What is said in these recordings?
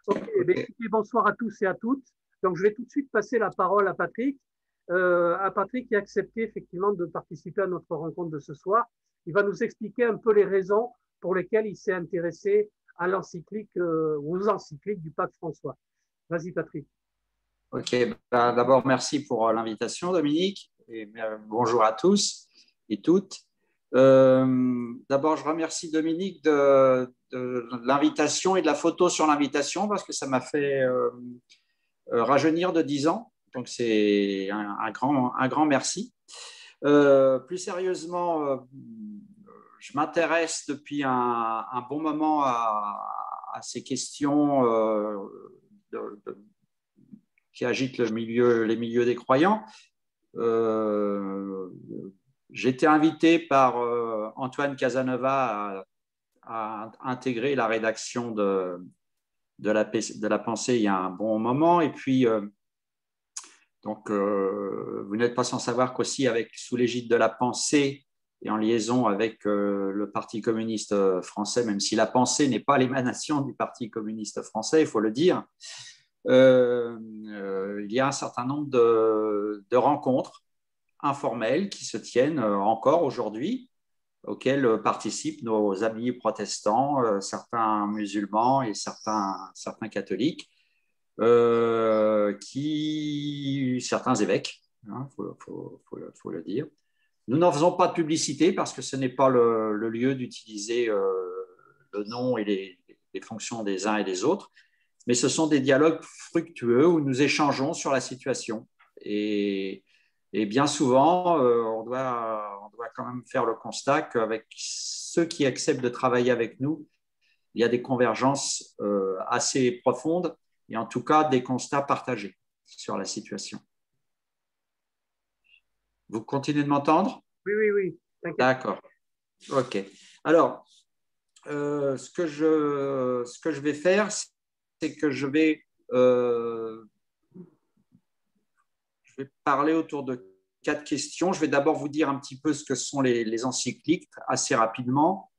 Ok, eh bien, écoutez, bonsoir à tous et à toutes. Donc, je vais tout de suite passer la parole à Patrick qui a accepté effectivement de participer à notre rencontre de ce soir. Il va nous expliquer un peu les raisons pour lesquelles il s'est intéressé à l'encyclique, aux encycliques du pape François. Vas-y, Patrick. Ok, ben, d'abord merci pour l'invitation, Dominique, et bonjour à tous et toutes. D'abord, je remercie Dominique de l'invitation et de la photo sur l'invitation parce que ça m'a fait rajeunir de 10 ans. Donc, c'est un grand merci. Plus sérieusement, je m'intéresse depuis un bon moment à ces questions qui agitent les milieux des croyants. J'ai été invité par Antoine Casanova à intégrer la rédaction de la pensée il y a un bon moment. Et puis, vous n'êtes pas sans savoir qu'aussi, sous l'égide de la pensée et en liaison avec le Parti communiste français, même si la pensée n'est pas l'émanation du Parti communiste français, il faut le dire, il y a un certain nombre de rencontres informelles qui se tiennent encore aujourd'hui, auxquelles participent nos amis protestants, certains musulmans et certains catholiques, certains évêques, hein, faut le dire. Nous n'en faisons pas de publicité parce que ce n'est pas le lieu d'utiliser le nom et les fonctions des uns et des autres, mais ce sont des dialogues fructueux où nous échangeons sur la situation. Et bien souvent, on doit quand même faire le constat qu'avec ceux qui acceptent de travailler avec nous, il y a des convergences assez profondes et en tout cas des constats partagés sur la situation. Vous continuez de m'entendre? Oui, oui, oui. D'accord. OK. Alors, ce que je vais faire, c'est que je vais parler autour de 4 questions. Je vais d'abord vous dire un petit peu ce que sont les encycliques assez rapidement.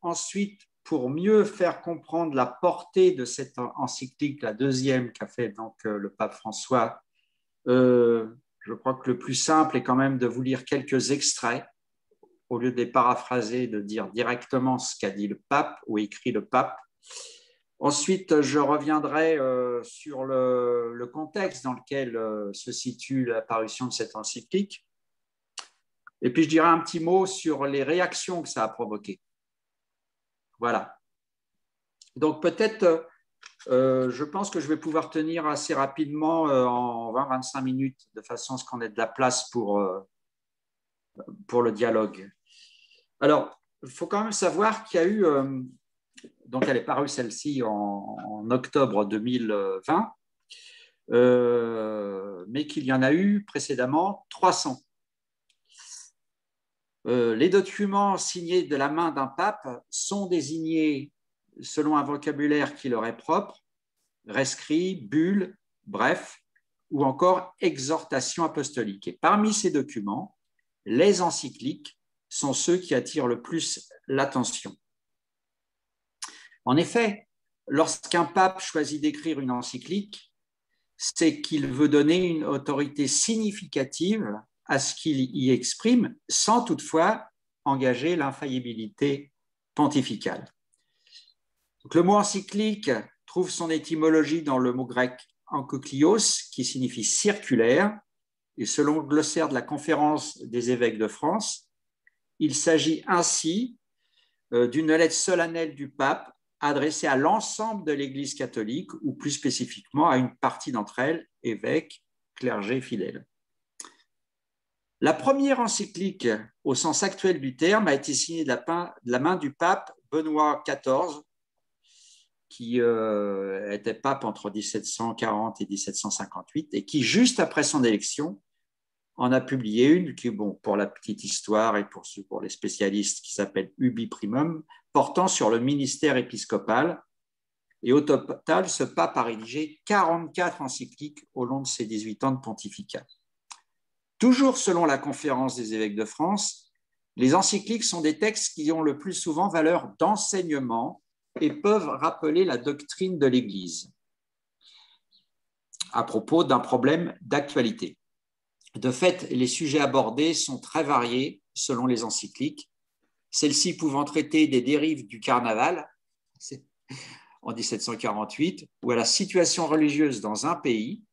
Ensuite, pour mieux faire comprendre la portée de cette encyclique, la deuxième qu'a fait donc le pape François, je crois que le plus simple est quand même de vous lire quelques extraits au lieu de les paraphraser, de dire directement ce qu'a dit le pape ou écrit le pape. Ensuite, je reviendrai sur le contexte dans lequel se situe l'apparition de cette encyclique. Et puis, je dirai un petit mot sur les réactions que ça a provoquées. Voilà. Donc, peut-être, je pense que je vais pouvoir tenir assez rapidement en 20-25 minutes, de façon à ce qu'on ait de la place pour le dialogue. Alors, il faut quand même savoir qu'il y a eu, donc elle est parue celle-ci en octobre 2020, mais qu'il y en a eu précédemment 300. Les documents signés de la main d'un pape sont désignés selon un vocabulaire qui leur est propre, rescrit, bulle, bref, ou encore exhortation apostolique. Et parmi ces documents, les encycliques sont ceux qui attirent le plus l'attention. En effet, lorsqu'un pape choisit d'écrire une encyclique, c'est qu'il veut donner une autorité significative à ce qu'il y exprime, sans toutefois engager l'infaillibilité pontificale. Donc, le mot encyclique trouve son étymologie dans le mot grec enkyclios, qui signifie circulaire, et selon le glossaire de la Conférence des évêques de France, il s'agit ainsi d'une lettre solennelle du pape adressée à l'ensemble de l'Église catholique, ou plus spécifiquement à une partie d'entre elles, évêques, clergés, fidèles. La première encyclique, au sens actuel du terme, a été signée de la main du pape Benoît XIV, qui était pape entre 1740 et 1758, et qui, juste après son élection, en a publié une qui, bon, pour la petite histoire et pour les spécialistes, qui s'appelle Ubi Primum, portant sur le ministère épiscopal. Et au total, ce pape a rédigé 44 encycliques au long de ses 18 ans de pontificat. Toujours selon la Conférence des évêques de France, les encycliques sont des textes qui ont le plus souvent valeur d'enseignement et peuvent rappeler la doctrine de l'Église à propos d'un problème d'actualité. De fait, les sujets abordés sont très variés selon les encycliques, celles-ci pouvant traiter des dérives du carnaval en 1748 ou à la situation religieuse dans un pays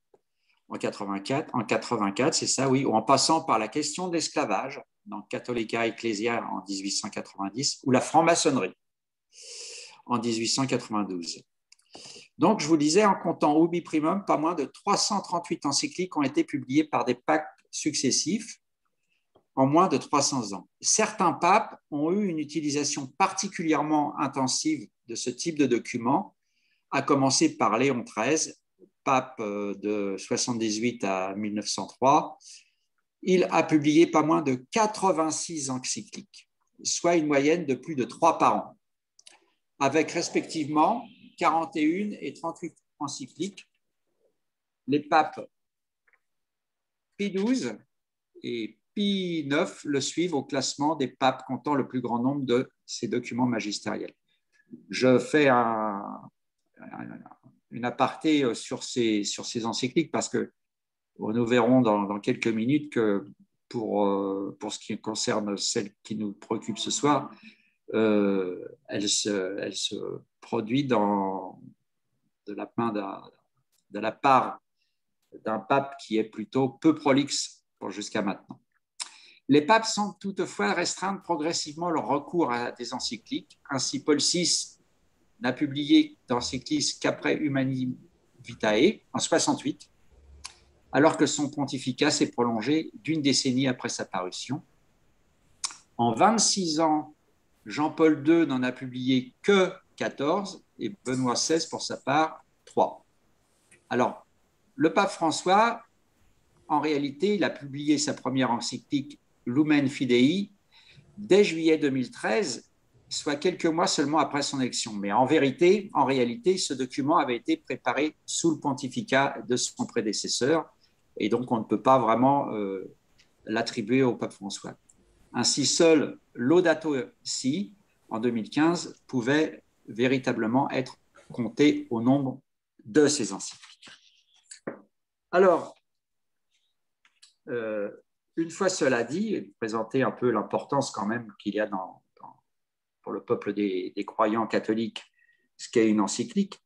en 84, c'est ça, oui, ou en passant par la question de l'esclavage dans Catholica Ecclesia en 1890 ou la franc-maçonnerie en 1892. Donc, je vous disais, en comptant ubi primum, pas moins de 338 encycliques ont été publiées par des papes successifs en moins de 300 ans. Certains papes ont eu une utilisation particulièrement intensive de ce type de document, à commencer par Léon XIII, pape de 78 à 1903. Il a publié pas moins de 86 encycliques, soit une moyenne de plus de 3 par an, avec respectivement 41 et 38 encycliques. Les papes Pie XII et Pie IX le suivent au classement des papes comptant le plus grand nombre de ces documents magistériels. Je fais une aparté sur ces encycliques parce que nous verrons dans quelques minutes que pour ce qui concerne celle qui nous préoccupe ce soir, elle se produit de la part d'un pape qui est plutôt peu prolixe jusqu'à maintenant. Les papes semblent toutefois restreindre progressivement leur recours à des encycliques. Ainsi, Paul VI n'a publié d'encyclique qu'après Humani Vitae en 68, alors que son pontificat s'est prolongé d'une décennie après sa parution. En 26 ans, Jean-Paul II n'en a publié que 14 et Benoît XVI, pour sa part, 3. Alors, le pape François, en réalité, il a publié sa première encyclique Lumen Fidei dès juillet 2013, soit quelques mois seulement après son élection. Mais en réalité, ce document avait été préparé sous le pontificat de son prédécesseur, et donc on ne peut pas vraiment l'attribuer au pape François. Ainsi, seul Laudato Si, en 2015, pouvait véritablement être compté au nombre de ces encycliques. Alors, une fois cela dit, et présenter un peu l'importance quand même qu'il y a pour le peuple des croyants catholiques, ce qu'est une encyclique,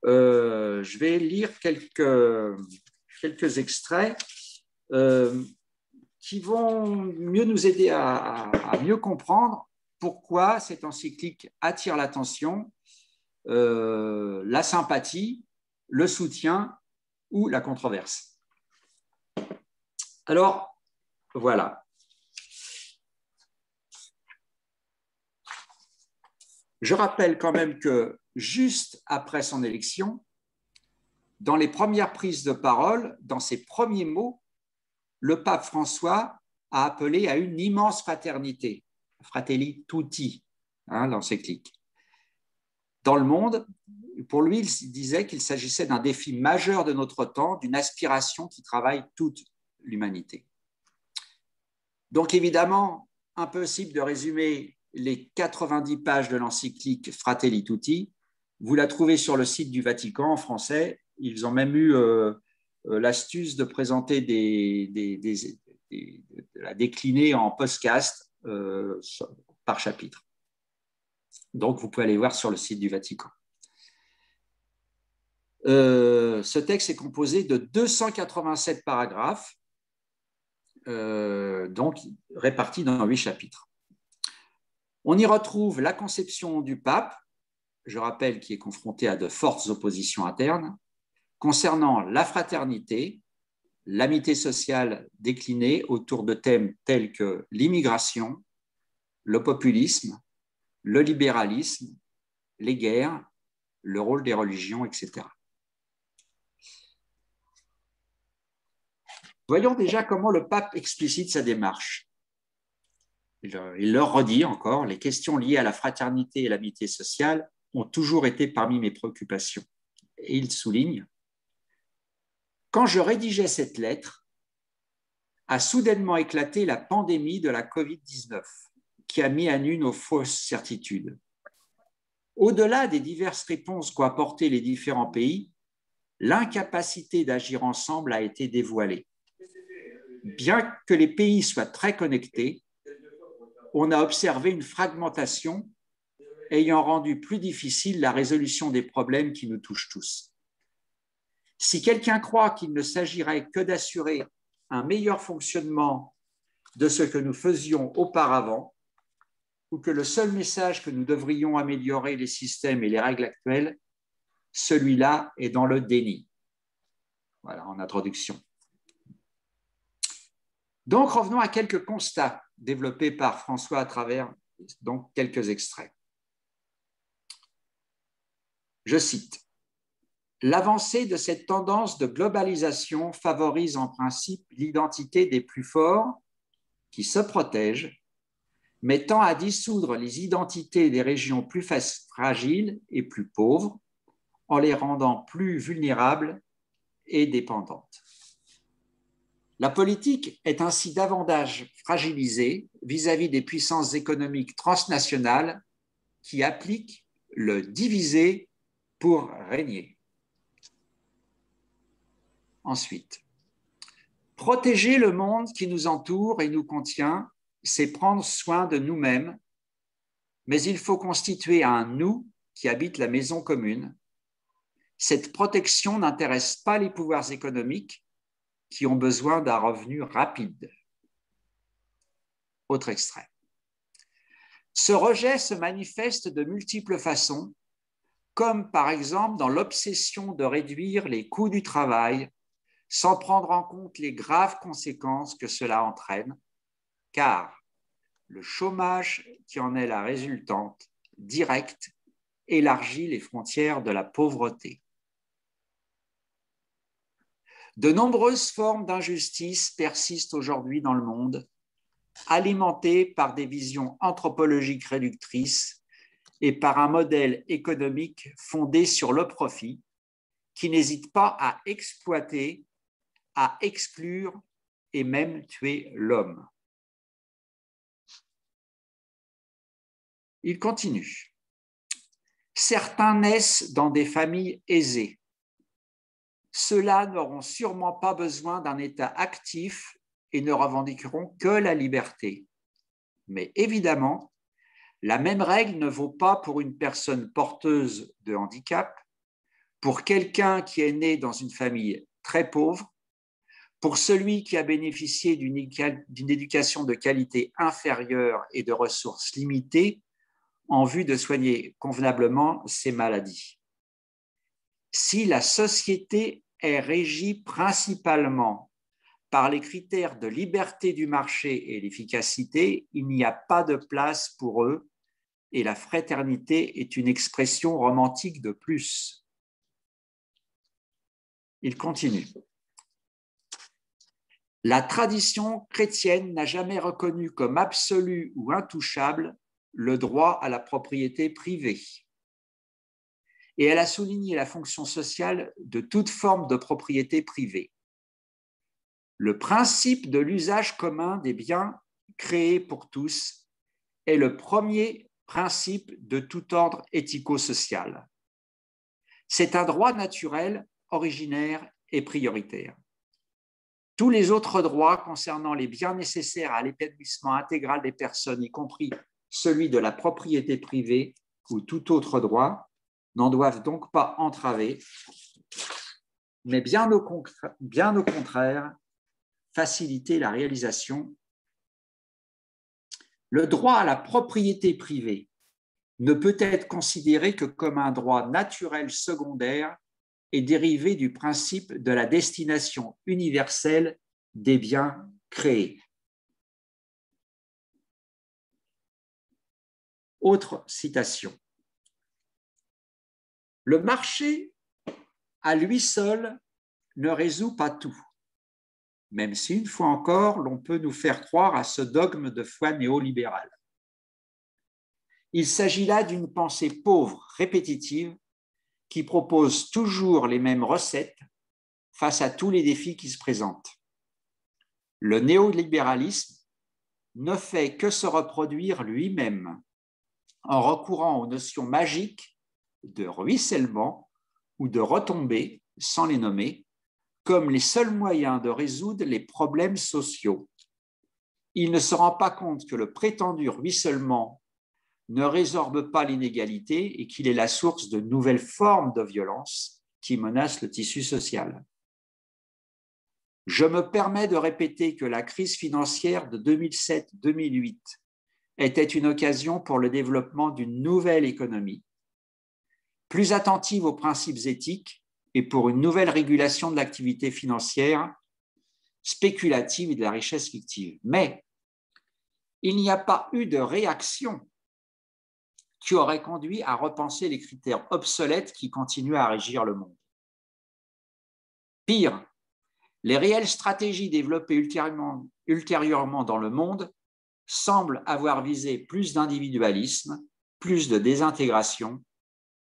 je vais lire quelques extraits qui vont mieux nous aider à mieux comprendre pourquoi cette encyclique attire l'attention, la sympathie, le soutien ou la controverse. Alors, voilà. Je rappelle quand même que juste après son élection, dans les premières prises de parole, dans ses premiers mots, le pape François a appelé à une immense fraternité, Fratelli Tutti, l'encyclique. Dans le monde, pour lui, il disait qu'il s'agissait d'un défi majeur de notre temps, d'une aspiration qui travaille toute l'humanité. Donc évidemment, impossible de résumer les 90 pages de l'encyclique Fratelli Tutti. Vous la trouvez sur le site du Vatican en français. Ils ont même eu l'astuce de présenter de la décliner en podcast par chapitre. Donc, vous pouvez aller voir sur le site du Vatican. Ce texte est composé de 287 paragraphes, donc répartis dans 8 chapitres. On y retrouve la conception du pape, je rappelle, qui est confronté à de fortes oppositions internes, concernant la fraternité, l'amitié sociale déclinée autour de thèmes tels que l'immigration, le populisme, le libéralisme, les guerres, le rôle des religions, etc. Voyons déjà comment le pape explicite sa démarche. Il leur redit encore, les questions liées à la fraternité et l'amitié sociale ont toujours été parmi mes préoccupations. Et il souligne, quand je rédigeais cette lettre, a soudainement éclaté la pandémie de la Covid-19, qui a mis à nu nos fausses certitudes. Au-delà des diverses réponses qu'ont apportées les différents pays, l'incapacité d'agir ensemble a été dévoilée. Bien que les pays soient très connectés, on a observé une fragmentation ayant rendu plus difficile la résolution des problèmes qui nous touchent tous. Si quelqu'un croit qu'il ne s'agirait que d'assurer un meilleur fonctionnement de ce que nous faisions auparavant, ou que le seul message que nous devrions améliorer les systèmes et les règles actuelles, celui-là est dans le déni. Voilà, en introduction. Donc, revenons à quelques constats développés par François à travers donc, quelques extraits. Je cite, « L'avancée de cette tendance de globalisation favorise en principe l'identité des plus forts qui se protègent, mais tend à dissoudre les identités des régions plus fragiles et plus pauvres en les rendant plus vulnérables et dépendantes. La politique est ainsi davantage fragilisée vis-à-vis des puissances économiques transnationales qui appliquent le diviser pour régner. » Ensuite, protéger le monde qui nous entoure et nous contient, c'est prendre soin de nous-mêmes, mais il faut constituer un nous qui habite la maison commune. Cette protection n'intéresse pas les pouvoirs économiques qui ont besoin d'un revenu rapide. Autre extrait. Ce rejet se manifeste de multiples façons, comme par exemple dans l'obsession de réduire les coûts du travail sans prendre en compte les graves conséquences que cela entraîne, car le chômage qui en est la résultante directe élargit les frontières de la pauvreté. De nombreuses formes d'injustice persistent aujourd'hui dans le monde, alimentées par des visions anthropologiques réductrices et par un modèle économique fondé sur le profit qui n'hésite pas à exploiter, à exclure et même tuer l'homme. Il continue. Certains naissent dans des familles aisées. Ceux-là n'auront sûrement pas besoin d'un État actif et ne revendiqueront que la liberté. Mais évidemment, la même règle ne vaut pas pour une personne porteuse de handicap, pour quelqu'un qui est né dans une famille très pauvre, pour celui qui a bénéficié d'une éducation de qualité inférieure et de ressources limitées en vue de soigner convenablement ses maladies. Si la société est régie principalement par les critères de liberté du marché et l'efficacité, il n'y a pas de place pour eux et la fraternité est une expression romantique de plus. Il continue. La tradition chrétienne n'a jamais reconnu comme absolu ou intouchable le droit à la propriété privée. Et elle a souligné la fonction sociale de toute forme de propriété privée. Le principe de l'usage commun des biens créés pour tous est le premier principe de tout ordre éthico-social. C'est un droit naturel, originaire et prioritaire. Tous les autres droits concernant les biens nécessaires à l'épanouissement intégral des personnes, y compris celui de la propriété privée ou tout autre droit, n'en doivent donc pas entraver, mais bien au contraire, faciliter la réalisation. Le droit à la propriété privée ne peut être considéré que comme un droit naturel secondaire et dérivé du principe de la destination universelle des biens créés. Autre citation. Le marché, à lui seul, ne résout pas tout, même si, une fois encore, l'on peut nous faire croire à ce dogme de foi néolibérale. Il s'agit là d'une pensée pauvre, répétitive, qui propose toujours les mêmes recettes face à tous les défis qui se présentent. Le néolibéralisme ne fait que se reproduire lui-même. en recourant aux notions magiques de ruissellement ou de retombée, sans les nommer, comme les seuls moyens de résoudre les problèmes sociaux. Il ne se rend pas compte que le prétendu ruissellement ne résorbe pas l'inégalité et qu'il est la source de nouvelles formes de violence qui menacent le tissu social. Je me permets de répéter que la crise financière de 2007-2008 était une occasion pour le développement d'une nouvelle économie, plus attentive aux principes éthiques et pour une nouvelle régulation de l'activité financière spéculative et de la richesse fictive. Mais il n'y a pas eu de réaction qui aurait conduit à repenser les critères obsolètes qui continuent à régir le monde. Pire, les réelles stratégies développées ultérieurement dans le monde semblent avoir visé plus d'individualisme, plus de désintégration,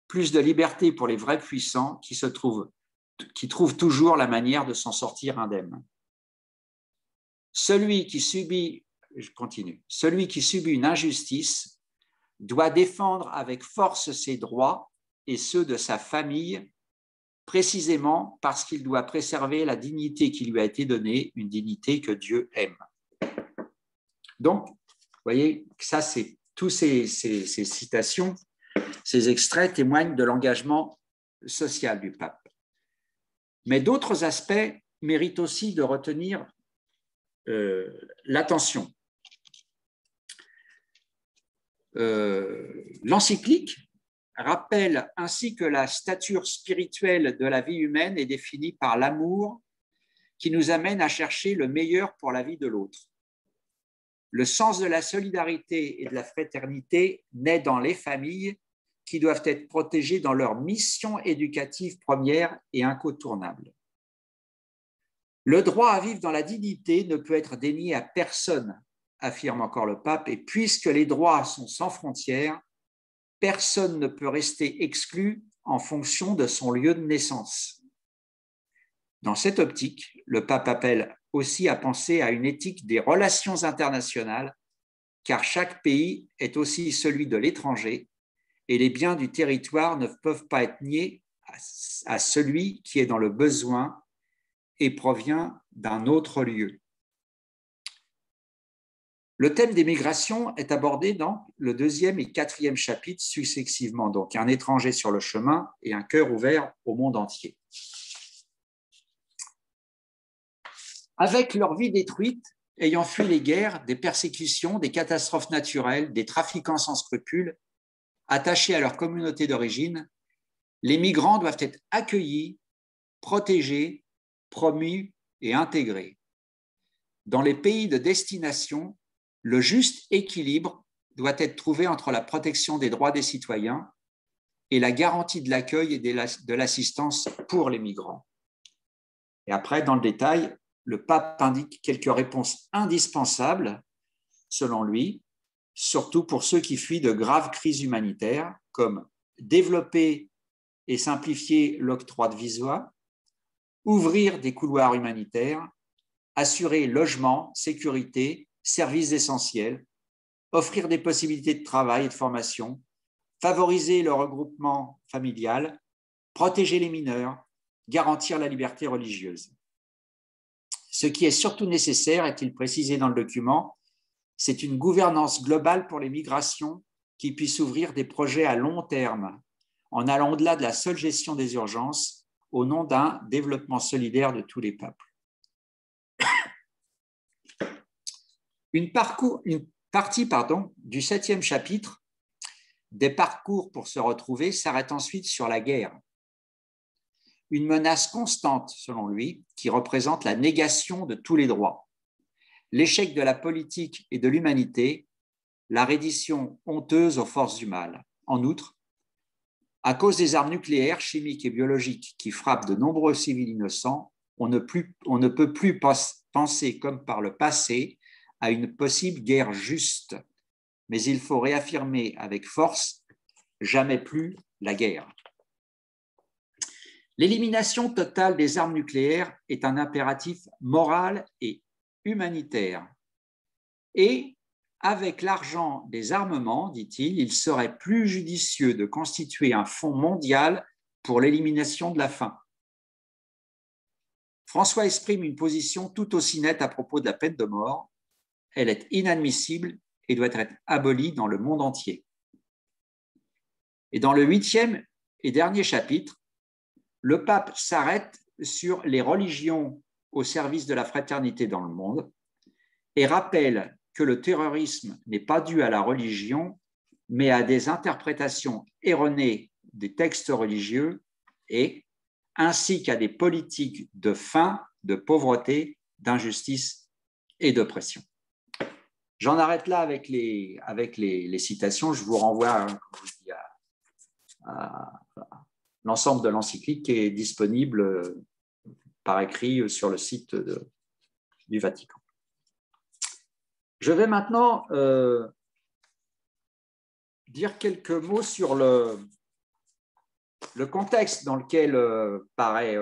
plus de liberté pour les vrais puissants qui trouvent toujours la manière de s'en sortir indemne. Celui qui subit une injustice doit défendre avec force ses droits et ceux de sa famille, précisément parce qu'il doit préserver la dignité qui lui a été donnée, une dignité que Dieu aime. Donc, vous voyez, ça, c'est tous ces citations, ces extraits témoignent de l'engagement social du pape. Mais d'autres aspects méritent aussi de retenir l'attention. L'encyclique rappelle ainsi que la stature spirituelle de la vie humaine est définie par l'amour qui nous amène à chercher le meilleur pour la vie de l'autre. Le sens de la solidarité et de la fraternité naît dans les familles qui doivent être protégées dans leur mission éducative première et incontournable. Le droit à vivre dans la dignité ne peut être dénié à personne, affirme encore le pape, et puisque les droits sont sans frontières, personne ne peut rester exclu en fonction de son lieu de naissance. Dans cette optique, le pape appelle aussi à penser à une éthique des relations internationales, car chaque pays est aussi celui de l'étranger et les biens du territoire ne peuvent pas être niés à celui qui est dans le besoin et provient d'un autre lieu. Le thème des migrations est abordé dans le 2e et 4e chapitre successivement, donc un étranger sur le chemin et un cœur ouvert au monde entier. Avec leur vie détruite, ayant fui les guerres, des persécutions, des catastrophes naturelles, des trafiquants sans scrupules, attachés à leur communauté d'origine, les migrants doivent être accueillis, protégés, promus et intégrés. Dans les pays de destination, le juste équilibre doit être trouvé entre la protection des droits des citoyens et la garantie de l'accueil et de l'assistance pour les migrants. Et après, dans le détail, le pape indique quelques réponses indispensables, selon lui, surtout pour ceux qui fuient de graves crises humanitaires, comme développer et simplifier l'octroi de visas, ouvrir des couloirs humanitaires, assurer logement, sécurité, services essentiels, offrir des possibilités de travail et de formation, favoriser le regroupement familial, protéger les mineurs, garantir la liberté religieuse. Ce qui est surtout nécessaire, est-il précisé dans le document, c'est une gouvernance globale pour les migrations qui puisse ouvrir des projets à long terme, en allant au-delà de la seule gestion des urgences, au nom d'un développement solidaire de tous les peuples. Une partie du 7e chapitre des parcours pour se retrouver s'arrête ensuite sur la guerre. Une menace constante, selon lui, qui représente la négation de tous les droits, l'échec de la politique et de l'humanité, la reddition honteuse aux forces du mal. En outre, à cause des armes nucléaires, chimiques et biologiques qui frappent de nombreux civils innocents, on ne peut plus penser comme par le passé à une possible guerre juste, mais il faut réaffirmer avec force jamais plus la guerre. L'élimination totale des armes nucléaires est un impératif moral et humanitaire. Et avec l'argent des armements, dit-il, il serait plus judicieux de constituer un fonds mondial pour l'élimination de la faim. François exprime une position tout aussi nette à propos de la peine de mort. Elle est inadmissible et doit être abolie dans le monde entier. Et dans le 8e et dernier chapitre, le pape s'arrête sur les religions au service de la fraternité dans le monde et rappelle que le terrorisme n'est pas dû à la religion, mais à des interprétations erronées des textes religieux et ainsi qu'à des politiques de faim, de pauvreté, d'injustice et d'oppression. J'en arrête là avec les citations. Je vous renvoie à l'ensemble de l'encyclique qui est disponible par écrit sur le site du Vatican. Je vais maintenant dire quelques mots sur le contexte dans lequel paraît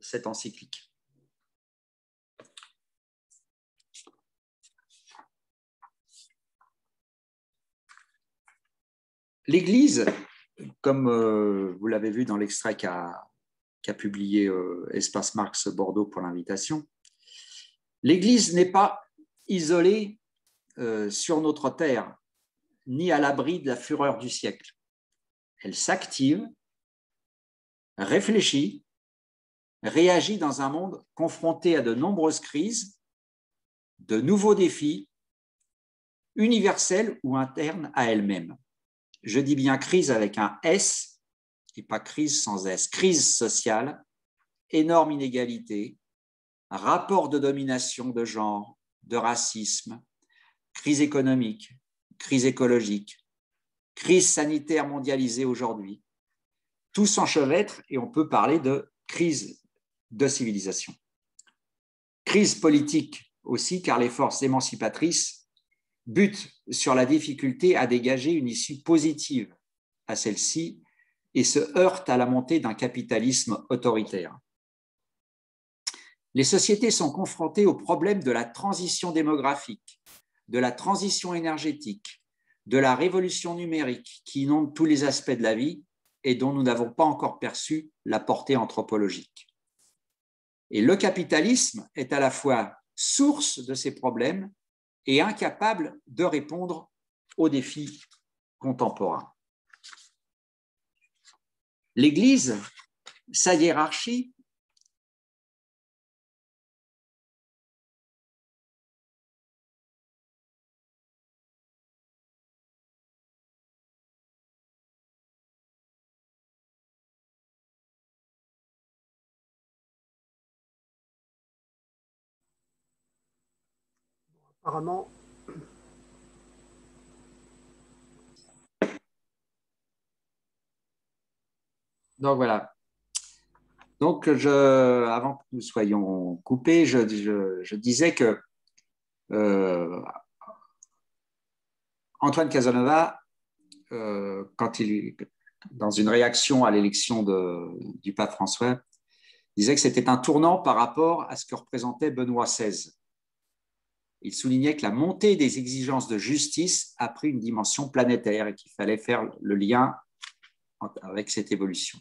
cette encyclique. L'Église, comme vous l'avez vu dans l'extrait qu'a publié Espace Marx Bordeaux pour l'invitation, l'Église n'est pas isolée sur notre terre, ni à l'abri de la fureur du siècle. Elle s'active, réfléchit, réagit dans un monde confronté à de nombreuses crises, de nouveaux défis, universels ou internes à elle-même. Je dis bien crise avec un S et pas crise sans S. Crise sociale, énorme inégalité, rapport de domination de genre, de racisme, crise économique, crise écologique, crise sanitaire mondialisée aujourd'hui. Tout s'enchevêtre et on peut parler de crise de civilisation. Crise politique aussi, car les forces émancipatrices butent sur la difficulté à dégager une issue positive à celle-ci et se heurtent à la montée d'un capitalisme autoritaire. Les sociétés sont confrontées au problème de la transition démographique, de la transition énergétique, de la révolution numérique qui inonde tous les aspects de la vie et dont nous n'avons pas encore perçu la portée anthropologique. Et le capitalisme est à la fois source de ces problèmes et incapable de répondre aux défis contemporains. L'Église, sa hiérarchie, apparemment. Donc voilà. Donc, avant que nous soyons coupés, je disais que Antoine Casanova, dans une réaction à l'élection du pape François, disait que c'était un tournant par rapport à ce que représentait Benoît XVI. Il soulignait que la montée des exigences de justice a pris une dimension planétaire et qu'il fallait faire le lien avec cette évolution.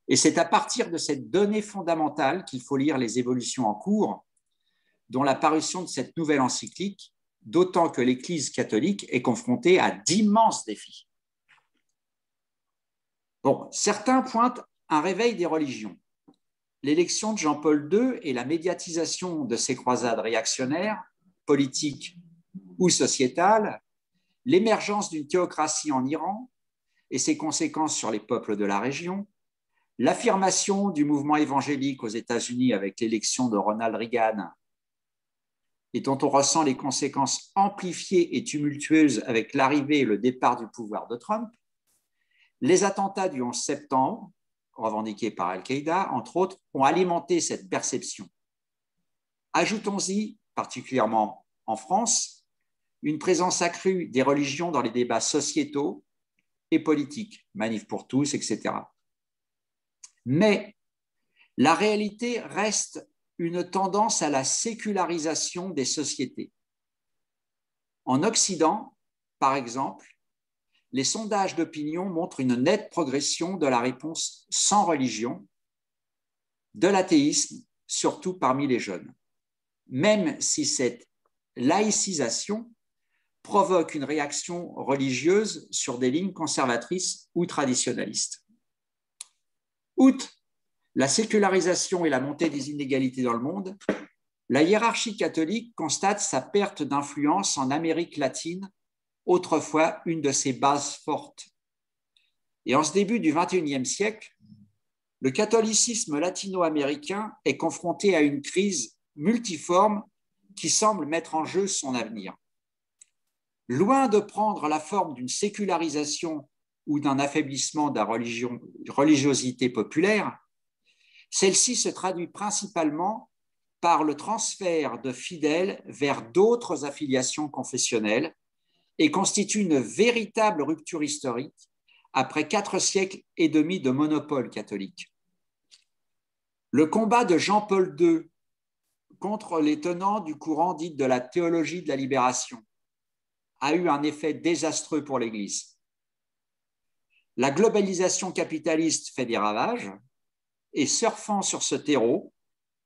Et c'est à partir de cette donnée fondamentale qu'il faut lire les évolutions en cours, dont la parution de cette nouvelle encyclique, d'autant que l'Église catholique est confrontée à d'immenses défis. Bon, certains pointent un réveil des religions. L'élection de Jean-Paul II et la médiatisation de ces croisades réactionnaires, politiques ou sociétales, l'émergence d'une théocratie en Iran et ses conséquences sur les peuples de la région, l'affirmation du mouvement évangélique aux États-Unis avec l'élection de Ronald Reagan et dont on ressent les conséquences amplifiées et tumultueuses avec l'arrivée et le départ du pouvoir de Trump, les attentats du 11 septembre, revendiqués par Al-Qaïda, entre autres, ont alimenté cette perception. Ajoutons-y, particulièrement en France, une présence accrue des religions dans les débats sociétaux et politiques, manifs pour tous, etc. Mais la réalité reste une tendance à la sécularisation des sociétés. En Occident, par exemple, les sondages d'opinion montrent une nette progression de la réponse sans religion, de l'athéisme, surtout parmi les jeunes, même si cette laïcisation provoque une réaction religieuse sur des lignes conservatrices ou traditionnalistes. Outre la sécularisation et la montée des inégalités dans le monde, la hiérarchie catholique constate sa perte d'influence en Amérique latine, autrefois une de ses bases fortes. Et en ce début du XXIe siècle, le catholicisme latino-américain est confronté à une crise multiforme qui semble mettre en jeu son avenir. Loin de prendre la forme d'une sécularisation ou d'un affaiblissement de la religiosité populaire, celle-ci se traduit principalement par le transfert de fidèles vers d'autres affiliations confessionnelles et constitue une véritable rupture historique après 4 siècles et demi de monopole catholique. Le combat de Jean-Paul II contre les tenants du courant dit de la théologie de la libération a eu un effet désastreux pour l'Église. La globalisation capitaliste fait des ravages et surfant sur ce terreau,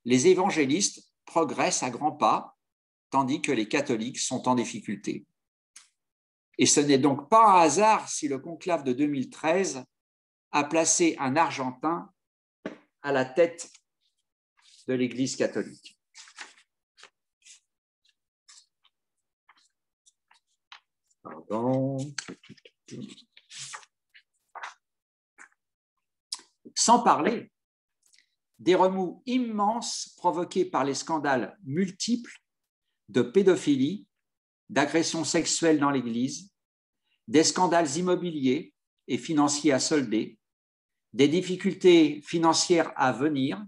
les évangélistes progressent à grands pas, tandis que les catholiques sont en difficulté. Et ce n'est donc pas un hasard si le conclave de 2013 a placé un Argentin à la tête de l'Église catholique. Pardon. Sans parler des remous immenses provoqués par les scandales multiples de pédophilie, d'agressions sexuelles dans l'Église, des scandales immobiliers et financiers à solder, des difficultés financières à venir,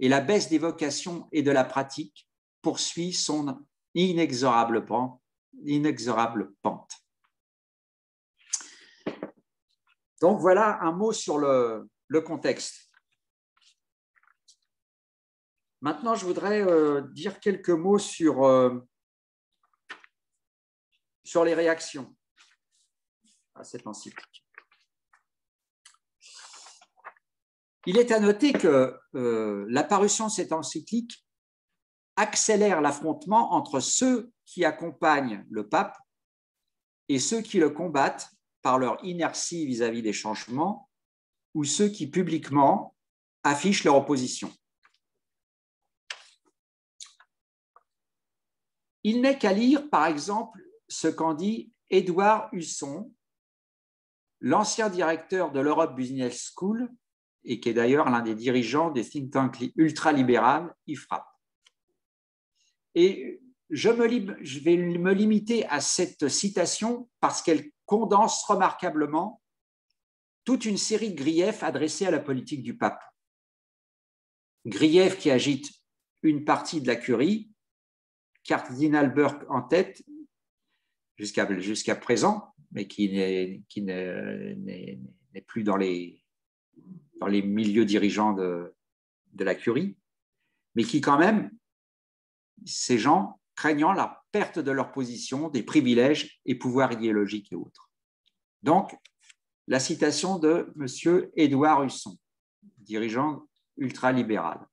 et la baisse des vocations et de la pratique poursuit son inexorable pente. Donc voilà un mot sur le contexte. Maintenant, je voudrais dire quelques mots sur les réactions à cette encyclique. Il est à noter que la parution de cette encyclique accélère l'affrontement entre ceux qui accompagnent le pape et ceux qui le combattent par leur inertie vis-à-vis des changements ou ceux qui publiquement affichent leur opposition. Il n'est qu'à lire, par exemple, ce qu'en dit Édouard Husson, l'ancien directeur de l'Europe Business School, et qui est d'ailleurs l'un des dirigeants des think tanks ultralibéral IFRAP. Et je vais me limiter à cette citation parce qu'elle condense remarquablement toute une série de griefs adressés à la politique du pape. Griefs qui agitent une partie de la curie, Cardinal Burke en tête, jusqu'à présent, mais qui n'est plus dans les milieux dirigeants de la curie, mais qui quand même, ces gens craignant la perte de leur position, des privilèges et pouvoirs idéologiques et autres. Donc, la citation de M. Édouard Husson, dirigeant ultralibéral.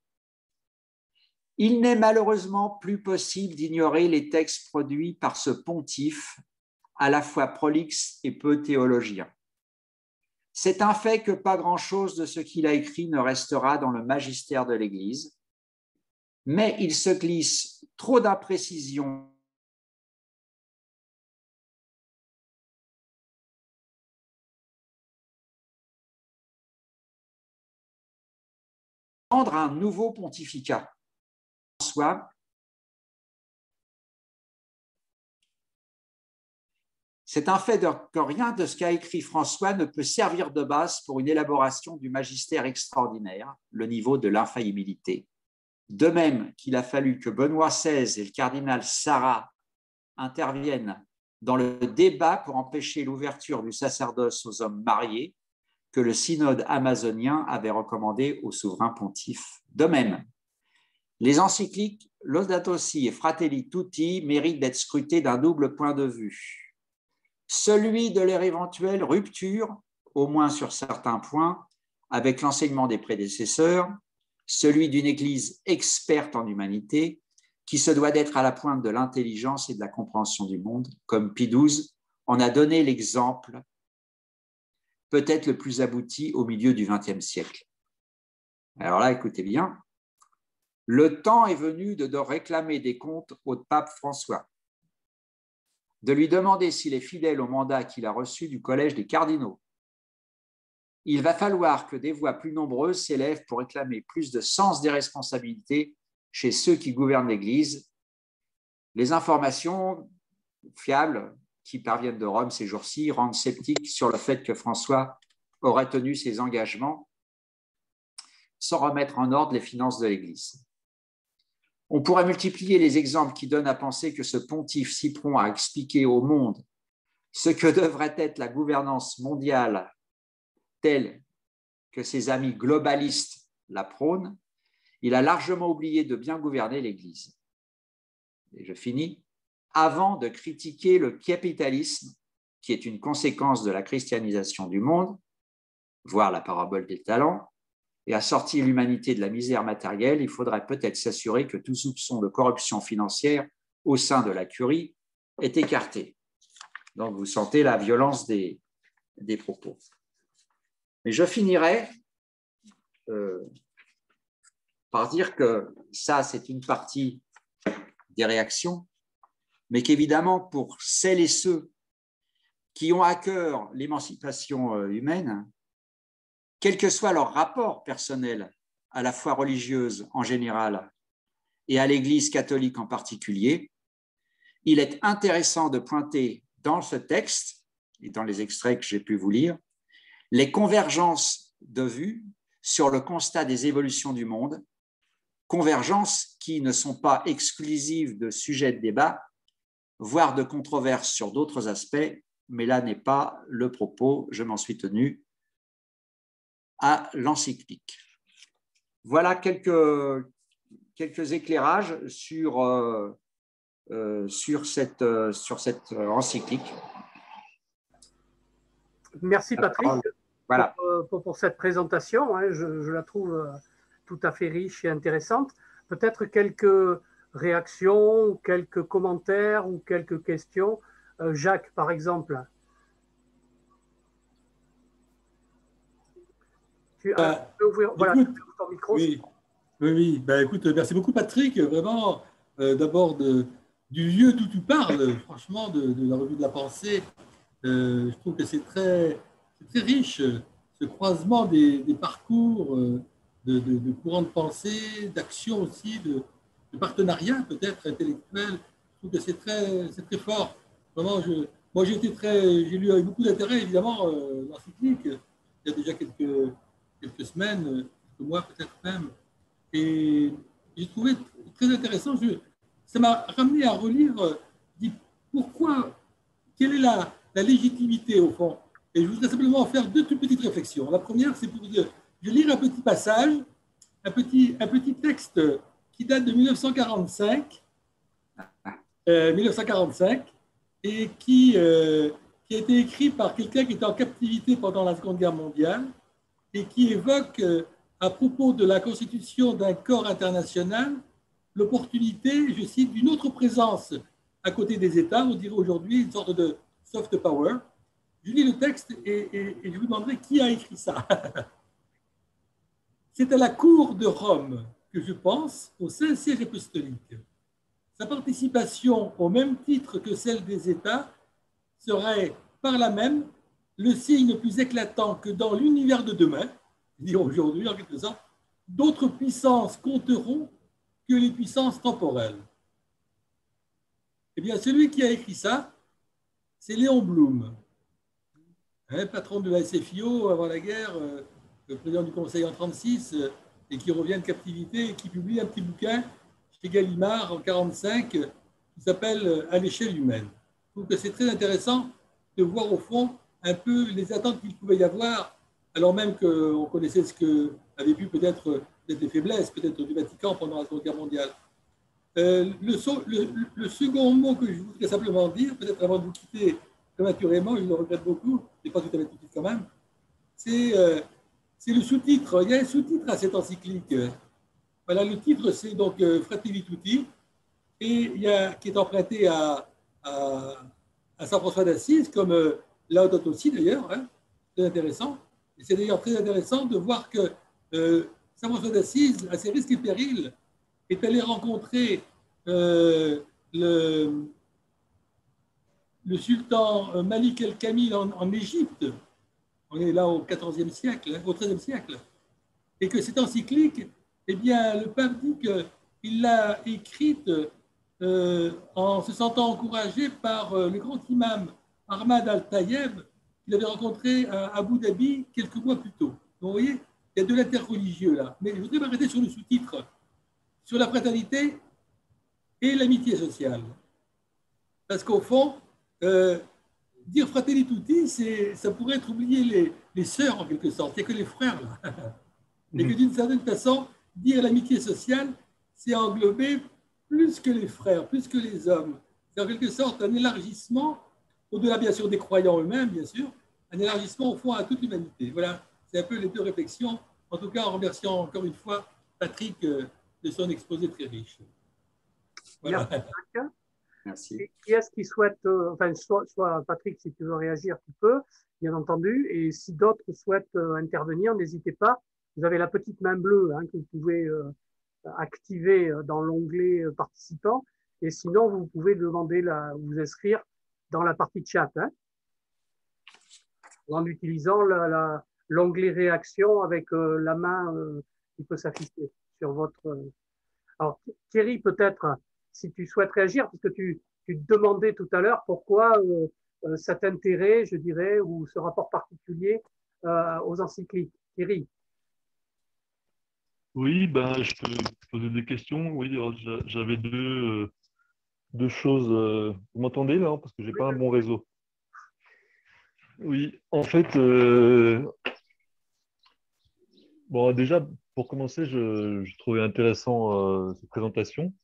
Il n'est malheureusement plus possible d'ignorer les textes produits par ce pontife, à la fois prolixe et peu théologien. C'est un fait que pas grand-chose de ce qu'il a écrit ne restera dans le magistère de l'Église, mais il se glisse trop d'imprécisions pour un nouveau pontificat. C'est un fait que rien de ce qu'a écrit François ne peut servir de base pour une élaboration du magistère extraordinaire, le niveau de l'infaillibilité. De même qu'il a fallu que Benoît XVI et le cardinal Sarrat interviennent dans le débat pour empêcher l'ouverture du sacerdoce aux hommes mariés, que le synode amazonien avait recommandé au souverain pontife. De même, Les encycliques Laudato Si et Fratelli Tutti méritent d'être scrutées d'un double point de vue. Celui de leur éventuelle rupture, au moins sur certains points, avec l'enseignement des prédécesseurs, celui d'une Église experte en humanité, qui se doit d'être à la pointe de l'intelligence et de la compréhension du monde, comme Pie XII en a donné l'exemple, peut-être le plus abouti au milieu du XXe siècle. Alors là, écoutez bien, le temps est venu de réclamer des comptes au pape François, de lui demander s'il est fidèle au mandat qu'il a reçu du collège des cardinaux. Il va falloir que des voix plus nombreuses s'élèvent pour réclamer plus de sens des responsabilités chez ceux qui gouvernent l'Église. Les informations fiables qui parviennent de Rome ces jours-ci rendent sceptiques sur le fait que François aurait tenu ses engagements sans remettre en ordre les finances de l'Église. On pourrait multiplier les exemples qui donnent à penser que ce pontife si prompt à expliquer au monde ce que devrait être la gouvernance mondiale telle que ses amis globalistes la prônent, il a largement oublié de bien gouverner l'Église. Et je finis. Avant de critiquer le capitalisme, qui est une conséquence de la christianisation du monde, voire la parabole des talents, et à sortir l'humanité de la misère matérielle, il faudrait peut-être s'assurer que tout soupçon de corruption financière au sein de la curie est écarté. Donc vous sentez la violence des propos. Mais je finirai par dire que ça, c'est une partie des réactions, mais qu'évidemment, pour celles et ceux qui ont à cœur l'émancipation humaine, quel que soit leur rapport personnel à la foi religieuse en général et à l'Église catholique en particulier, il est intéressant de pointer dans ce texte et dans les extraits que j'ai pu vous lire, les convergences de vues sur le constat des évolutions du monde, convergences qui ne sont pas exclusives de sujets de débat, voire de controverses sur d'autres aspects, mais là n'est pas le propos, je m'en suis tenu à l'encyclique. Voilà quelques éclairages sur cette encyclique. Merci Patrick voilà. pour cette présentation. Hein, je la trouve tout à fait riche et intéressante. Peut-être quelques réactions, quelques commentaires ou quelques questions. Jacques, par exemple. Tu peux ouvrir, voilà, écoute, tu ton micro. Oui. Ben, écoute, merci beaucoup Patrick. Vraiment, d'abord du lieu d'où tu parles, franchement, de la revue de la pensée. Je trouve que c'est très riche, ce croisement des parcours, de courants de pensée, d'action aussi, de partenariat peut-être intellectuel. Je trouve que c'est très fort. Vraiment, moi j'ai lu avec beaucoup d'intérêt évidemment l'encyclique. Il y a déjà quelques semaines, quelques mois peut-être même. Et j'ai trouvé très intéressant. Ça m'a ramené à relire pourquoi, quelle est la légitimité au fond. Et je voudrais simplement faire deux toutes petites réflexions. La première, c'est pour dire, je vais lire un petit passage, un petit texte qui date de 1945, et qui a été écrit par quelqu'un qui était en captivité pendant la Seconde Guerre mondiale et qui évoque, à propos de la constitution d'un corps international, l'opportunité, je cite, d'une autre présence à côté des États, on dirait aujourd'hui une sorte de soft power. Je lis le texte et je vous demanderai qui a écrit ça. C'est à la cour de Rome que je pense au Saint-Siège apostolique. Sa participation, au même titre que celle des États, serait par là même le signe plus éclatant que dans l'univers de demain, dire aujourd'hui en quelque sorte, d'autres puissances compteront que les puissances temporelles. Eh bien, celui qui a écrit ça, c'est Léon Blum, patron de la SFIO avant la guerre, le président du Conseil en 1936, et qui revient de captivité et qui publie un petit bouquin chez Gallimard en 1945 qui s'appelle « À l'échelle humaine ». Je trouve que c'est très intéressant de voir au fond un peu les attentes qu'il pouvait y avoir, alors même qu'on connaissait ce qu'avait pu peut-être des faiblesses peut-être du Vatican pendant la Seconde Guerre mondiale. Le second mot que je voudrais simplement dire, peut-être avant de vous quitter prématurément, je le regrette beaucoup, mais pas tout à fait tout de suite quand même, c'est le sous-titre. Il y a un sous-titre à cette encyclique. Voilà, le titre, c'est donc Fratelli Tutti, et qui est emprunté à Saint François d'Assise, comme Laudato aussi d'ailleurs, hein, c'est intéressant. Et c'est d'ailleurs très intéressant de voir que Saint François d'Assise, à ses risques et périls, est allé rencontrer le sultan Malik el-Kamil en Égypte. On est là au XIVe siècle, hein, au XIIIe siècle. Et que cette encyclique, eh bien, le pape dit qu'il l'a écrite en se sentant encouragé par le grand imam Ahmad al-Tayeb, qu'il avait rencontré à Abu Dhabi quelques mois plus tôt. Donc, vous voyez, il y a de l'interreligieux là. Mais je voudrais m'arrêter sur le sous-titre, sur la fraternité et l'amitié sociale. Parce qu'au fond, dire Fratelli Tutti, ça pourrait être oublier les sœurs en quelque sorte. Il n'y a que les frères là. Et que d'une certaine façon, dire l'amitié sociale, c'est englober plus que les frères, plus que les hommes. C'est en quelque sorte un élargissement, au-delà bien sûr des croyants eux-mêmes, bien sûr, un élargissement au fond à toute l'humanité. Voilà, c'est un peu les deux réflexions. En tout cas, en remerciant encore une fois Patrick de son exposé très riche. Voilà. Merci. Qui est-ce qui souhaite, enfin, soit Patrick, si tu veux réagir, tu peux, bien entendu, et si d'autres souhaitent intervenir, n'hésitez pas. Vous avez la petite main bleue hein, que vous pouvez activer dans l'onglet participants, et sinon, vous pouvez demander vous inscrire dans la partie chat, hein, en utilisant l'onglet réaction avec la main qui peut s'afficher sur votre... Alors, Thierry, peut-être, si tu souhaites réagir, parce que tu te demandais tout à l'heure pourquoi cet intérêt, je dirais, ou ce rapport particulier aux encycliques. Thierry. Oui, ben, je peux poser des questions. Oui, j'avais deux choses. Vous m'entendez là? Parce que j'ai pas un bon réseau. Oui, en fait, bon, déjà, pour commencer, je trouvais intéressant cette présentation.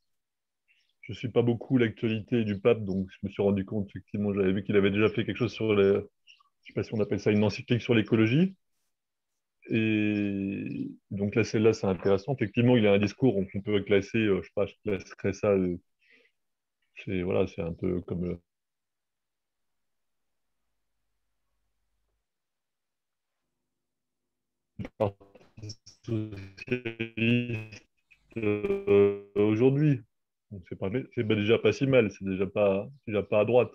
Je ne suis pas beaucoup l'actualité du pape, donc je me suis rendu compte, effectivement, j'avais vu qu'il avait déjà fait quelque chose sur je ne sais pas si on appelle ça une encyclique sur l'écologie. Et donc là, celle-là, c'est intéressant. Effectivement, il a un discours qu'on peut classer, je ne sais pas, je classerais ça, voilà, c'est un peu comme... socialiste aujourd'hui. C'est déjà pas si mal, c'est déjà pas à droite.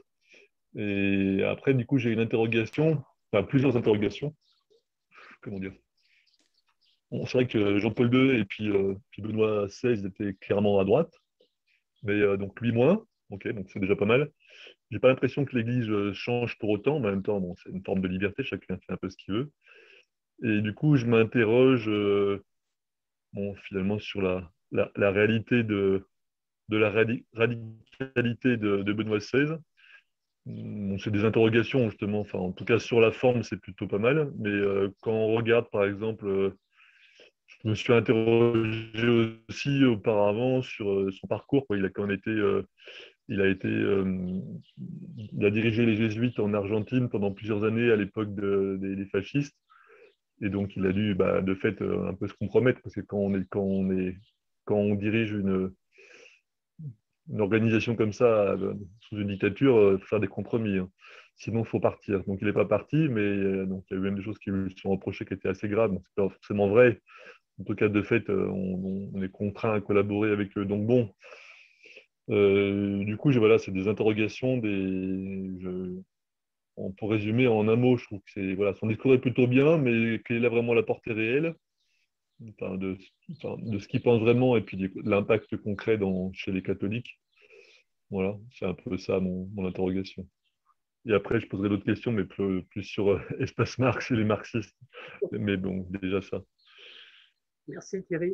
Et après, du coup, j'ai une interrogation, enfin plusieurs interrogations. Comment dire? Bon, c'est vrai que Jean-Paul II et puis Benoît XVI étaient clairement à droite, mais donc lui moins. Ok, donc c'est déjà pas mal. J'ai pas l'impression que l'Église change pour autant, mais en même temps, bon, c'est une forme de liberté, chacun fait un peu ce qu'il veut. Et du coup, je m'interroge bon, finalement sur la réalité de la radicalité de Benoît XVI. Bon, c'est des interrogations, justement. Enfin, en tout cas, sur la forme, c'est plutôt pas mal. Mais quand on regarde, par exemple, je me suis interrogé aussi auparavant sur son parcours, quoi. Il a quand même été, il a dirigé les Jésuites en Argentine pendant plusieurs années à l'époque des fascistes. Et donc, il a dû, bah, de fait, un peu se compromettre, parce que quand on dirige une organisation comme ça, sous une dictature, il faut faire des compromis, hein. Sinon, il faut partir. Donc, il n'est pas parti, mais donc, il y a eu même des choses qui lui sont reprochées qui étaient assez graves. Donc, ce n'est pas forcément vrai. En tout cas, de fait, on est contraint à collaborer avec eux. Donc, bon, du coup, voilà, c'est des interrogations. Pour résumer en un mot, je trouve que voilà, son discours est plutôt bien, mais quelle est là vraiment la portée réelle, enfin, de ce qu'il pense vraiment et puis l'impact concret chez les catholiques. Voilà, c'est un peu ça mon interrogation. Et après, je poserai d'autres questions, mais plus sur Espace Marx et les marxistes. Mais bon, déjà ça. Merci Thierry.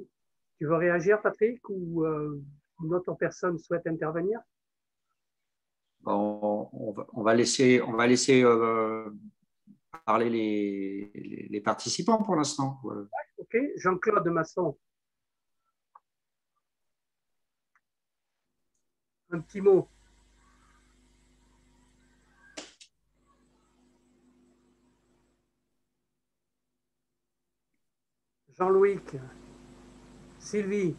Tu veux réagir, Patrick, ou une autre personne souhaite intervenir? On va laisser parler les participants pour l'instant. Ok, Jean-Claude Masson. Un petit mot. Jean-Louis, Sylvie,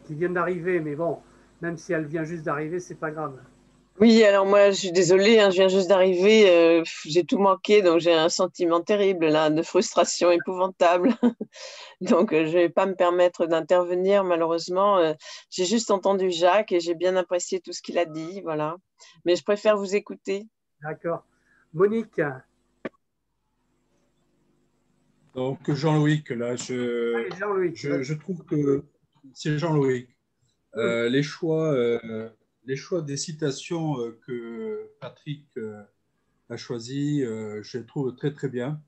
qui viennent d'arriver, mais bon, même si elle vient juste d'arriver, c'est pas grave. Oui, alors moi, je suis désolée, hein, je viens juste d'arriver, j'ai tout manqué, donc j'ai un sentiment terrible là, de frustration épouvantable. Donc, je vais pas me permettre d'intervenir, malheureusement. J'ai juste entendu Jacques et j'ai bien apprécié tout ce qu'il a dit, voilà. Mais je préfère vous écouter. D'accord. Monique, Donc Jean-Loïc, là, allez, Jean-Louis. je trouve que c'est Jean-Loïc. Les choix des citations que Patrick a choisies, je les trouve très très bien.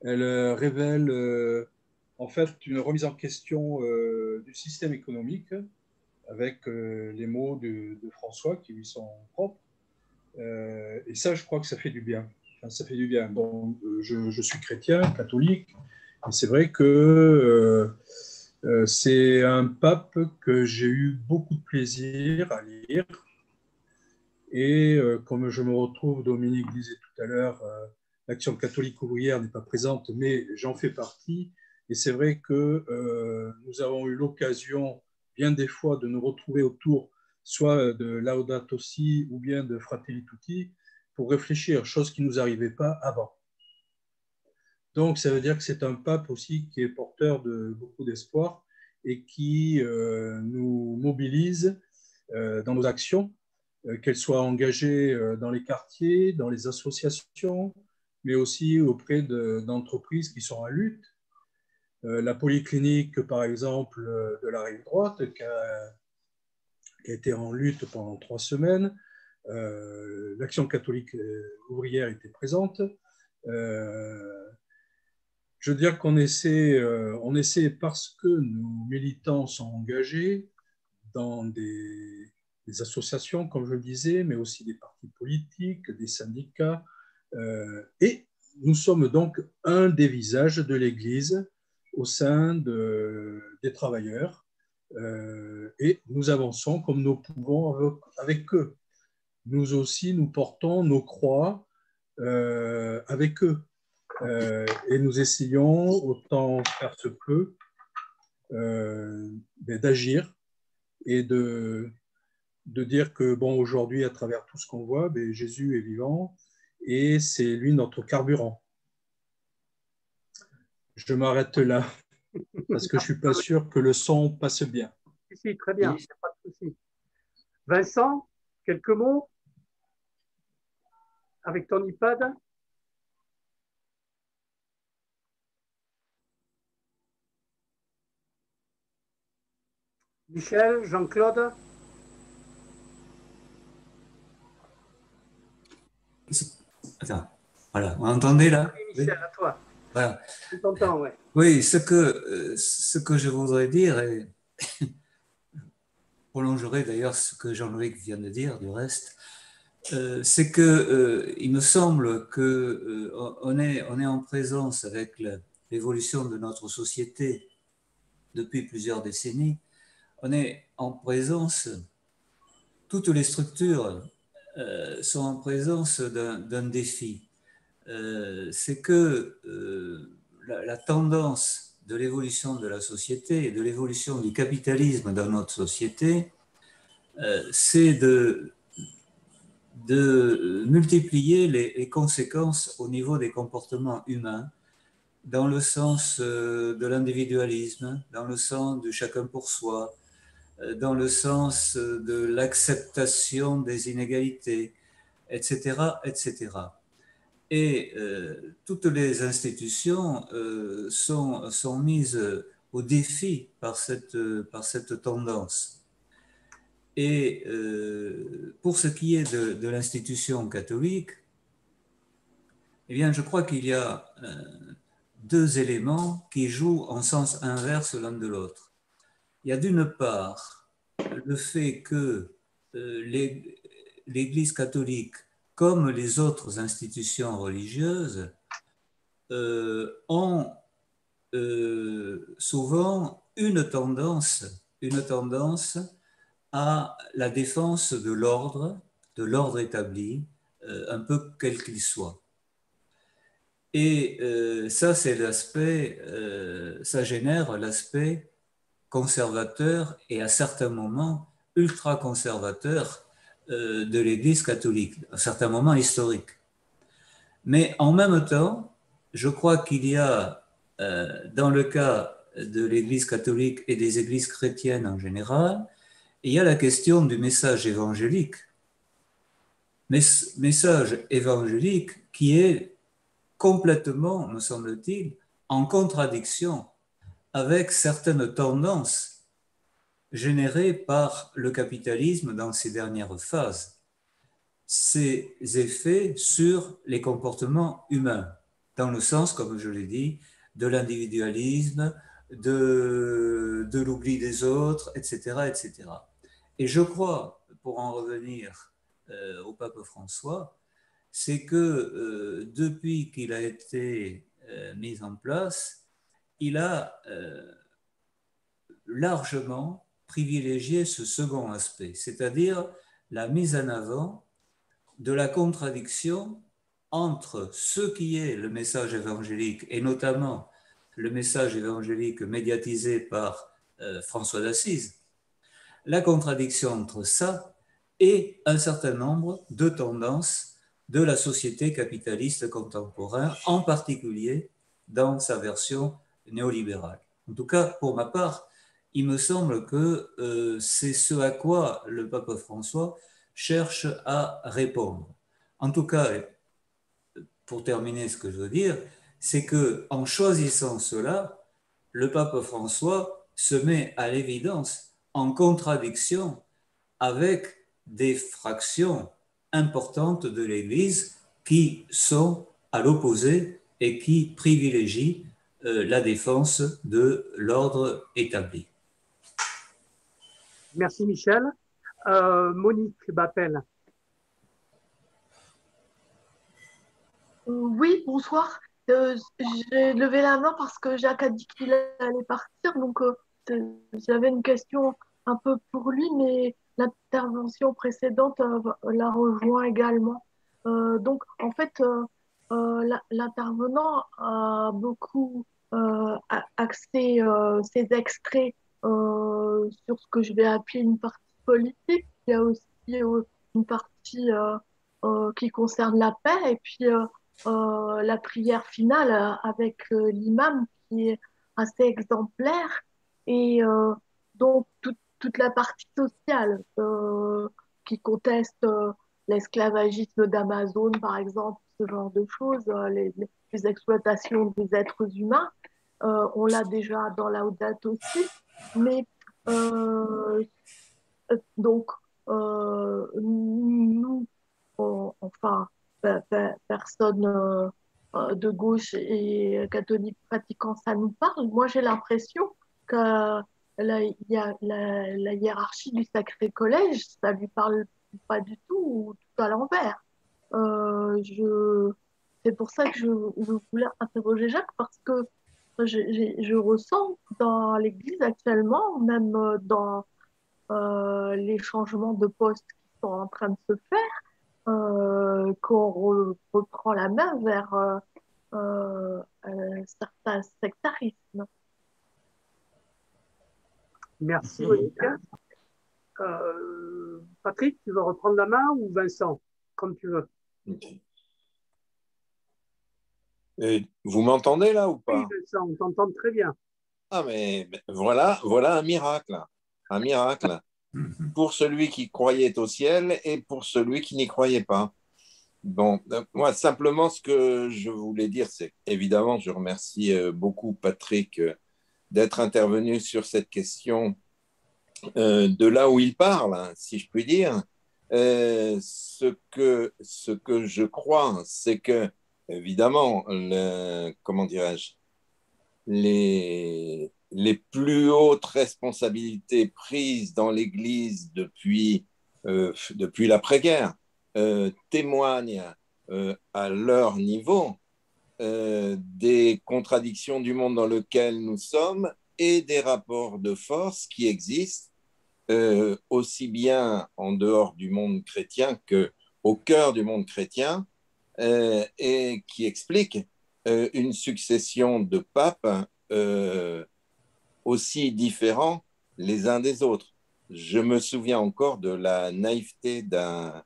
Elles révèlent en fait une remise en question du système économique avec les mots de François qui lui sont propres. Et ça, je crois que ça fait du bien. Enfin, ça fait du bien. Bon, je suis chrétien, catholique, et c'est vrai que c'est un pape que j'ai eu beaucoup de plaisir à lire. Et comme je me retrouve, Dominique disait tout à l'heure, l'Action catholique ouvrière n'est pas présente, mais j'en fais partie. Et c'est vrai que nous avons eu l'occasion, bien des fois, de nous retrouver autour soit de Laudato Si ou bien de Fratelli Tutti pour réfléchir, chose qui ne nous arrivait pas avant. Donc, ça veut dire que c'est un pape aussi qui est porteur de beaucoup d'espoir et qui nous mobilise dans nos actions, qu'elles soient engagées dans les quartiers, dans les associations, mais aussi auprès d'entreprises qui sont en lutte. La polyclinique, par exemple, de la rive droite, qui a été en lutte pendant 3 semaines. L'Action catholique ouvrière était présente. Je veux dire qu'on essaie, parce que nos militants sont engagés dans des associations, comme je le disais, mais aussi des partis politiques, des syndicats. Et nous sommes donc un des visages de l'Église au sein des travailleurs. Et nous avançons comme nous pouvons avec eux. Nous aussi, nous portons nos croix avec eux. Et nous essayons, autant faire se peut, d'agir et de dire que, bon, aujourd'hui, à travers tout ce qu'on voit, Jésus est vivant et c'est lui notre carburant. Je m'arrête là parce que je ne suis pas sûr que le son passe bien. Si, très bien, il n'y a pas de souci. Vincent, quelques mots avec ton iPad? Michel, Jean-Claude? Attends, voilà, vous m'entendez là? Oui, Michel, à toi. Voilà. Je t'entends, ouais. Oui, ce que je voudrais dire, et prolongerai d'ailleurs ce que Jean-Loïc vient de dire, du reste, c'est que il me semble que on est en présence avec l'évolution de notre société depuis plusieurs décennies. On est en présence, toutes les structures sont en présence d'un défi. C'est que la tendance de l'évolution de la société et de l'évolution du capitalisme dans notre société, c'est de multiplier les conséquences au niveau des comportements humains, dans le sens de l'individualisme, dans le sens du chacun pour soi, dans le sens de l'acceptation des inégalités, etc., etc. Et toutes les institutions sont mises au défi par cette tendance. Et pour ce qui est de l'institution catholique, eh bien, je crois qu'il y a 2 éléments qui jouent en sens inverse l'un de l'autre. Il y a d'une part le fait que l'Église catholique, comme les autres institutions religieuses, ont souvent une tendance à la défense de l'ordre établi, un peu quel qu'il soit. Et ça, c'est l'aspect, ça génère l'aspect conservateur et à certains moments ultra-conservateur de l'Église catholique, à certains moments historiques. Mais en même temps, je crois qu'il y a, dans le cas de l'Église catholique et des églises chrétiennes en général, il y a la question du message évangélique. Message évangélique qui est complètement, me semble-t-il, en contradiction avec certaines tendances générées par le capitalisme dans ses dernières phases. Ses effets sur les comportements humains, dans le sens, comme je l'ai dit, de l'individualisme, de l'oubli des autres, etc., etc. Et je crois, pour en revenir au pape François, c'est que depuis qu'il a été mis en place, il a largement privilégié ce second aspect, c'est-à-dire la mise en avant de la contradiction entre ce qui est le message évangélique, et notamment le message évangélique médiatisé par François d'Assise, la contradiction entre ça et un certain nombre de tendances de la société capitaliste contemporaine, en particulier dans sa version néolibérale. En tout cas, pour ma part, il me semble que c'est ce à quoi le pape François cherche à répondre. En tout cas, pour terminer, ce que je veux dire, c'est qu'en choisissant cela, le pape François se met à l'évidence en contradiction avec des fractions importantes de l'Église qui sont à l'opposé et qui privilégient la défense de l'ordre établi. Merci Michel. Monique Bappel. Oui, bonsoir. J'ai levé la main parce que Jacques a dit qu'il allait partir, donc j'avais une question un peu pour lui, mais l'intervention précédente la rejoint également. Donc, en fait, l'intervenant a beaucoup axé ses extraits sur ce que je vais appeler une partie politique. Il y a aussi une partie qui concerne la paix, et puis la prière finale avec l'imam qui est assez exemplaire, et donc toute la partie sociale qui conteste l'esclavagisme d'Amazon, par exemple, ce genre de choses, les exploitations des êtres humains. On l'a déjà dans Laudato aussi, mais donc nous, enfin, personne de gauche et catholique pratiquant, ça nous parle. Moi, j'ai l'impression que il y a la hiérarchie du Sacré Collège, ça lui parle pas du tout, ou tout à l'envers. C'est pour ça que je voulais interroger Jacques, parce que je ressens dans l'Église actuellement, même dans les changements de poste qui sont en train de se faire, qu'on reprend la main vers certains sectarismes. Merci Monique. Patrick, tu veux reprendre la main, ou Vincent, comme tu veux. Vous m'entendez là ou pas? Oui, Vincent, on t'entend très bien. Ah, mais voilà un miracle. Un miracle pour celui qui croyait au ciel et pour celui qui n'y croyait pas. Bon, moi, simplement, ce que je voulais dire, c'est évidemment, je remercie beaucoup Patrick d'être intervenu sur cette question de là où il parle, hein, si je puis dire. Ce que je crois, c'est que, évidemment, comment dirais-je, les plus hautes responsabilités prises dans l'Église depuis l'après-guerre témoignent à leur niveau des contradictions du monde dans lequel nous sommes et des rapports de force qui existent aussi bien en dehors du monde chrétien qu'au cœur du monde chrétien, et qui explique une succession de papes aussi différents les uns des autres. Je me souviens encore de la naïveté d'un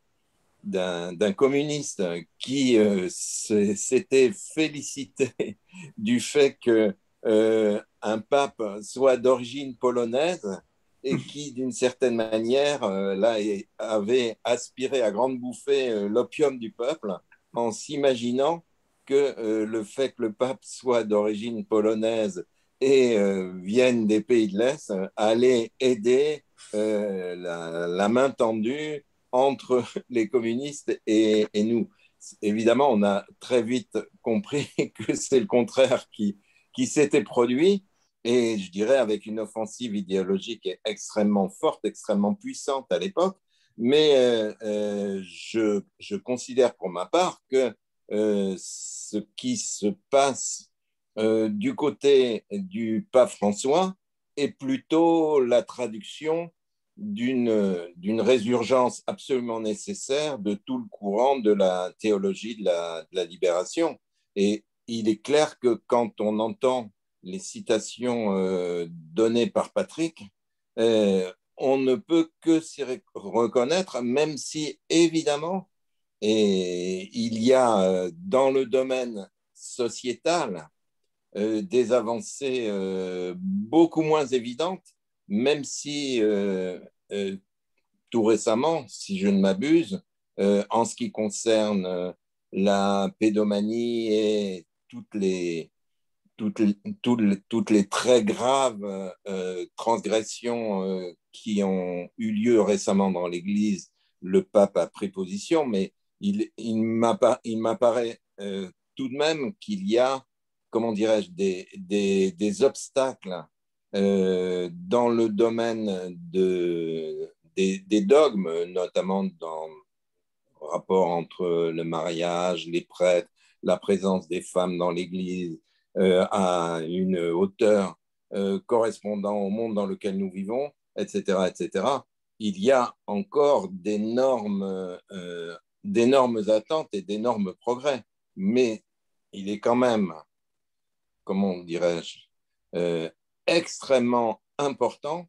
communiste qui s'était félicité du fait que un pape soit d'origine polonaise et qui, d'une certaine manière, là, avait aspiré à grande bouffée l'opium du peuple en s'imaginant que le fait que le pape soit d'origine polonaise et vienne des pays de l'Est allait aider la main tendue entre les communistes et nous. Évidemment, on a très vite compris que c'est le contraire qui s'était produit, et je dirais avec une offensive idéologique extrêmement forte, extrêmement puissante à l'époque. Mais je considère pour ma part que ce qui se passe du côté du pape François est plutôt la traduction d'une résurgence absolument nécessaire de tout le courant de la théologie de la libération. Et il est clair que quand on entend les citations données par Patrick, on ne peut que s'y reconnaître, même si, évidemment, et il y a dans le domaine sociétal des avancées beaucoup moins évidentes, même si tout récemment, si je ne m'abuse, en ce qui concerne la pédomanie et toutes les très graves transgressions qui ont eu lieu récemment dans l'Église, le pape a pris position, mais il m'apparaît tout de même qu'il y a, comment dirais-je, des obstacles dans le domaine des dogmes, notamment dans le rapport entre le mariage, les prêtres, la présence des femmes dans l'Église, à une hauteur correspondant au monde dans lequel nous vivons, etc., etc. Il y a encore d'énormes attentes et d'énormes progrès, mais il est quand même, comment dirais-je, extrêmement important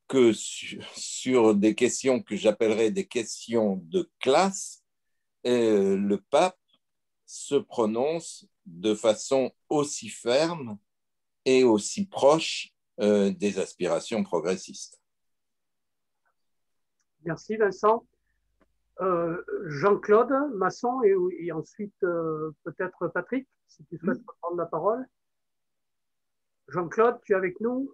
que sur des questions que j'appellerais des questions de classe, le pape se prononce de façon aussi ferme et aussi proche des aspirations progressistes. Merci Vincent. Jean-Claude Masson et ensuite peut-être Patrick, si tu souhaites prendre la parole. Jean-Claude, tu es avec nous?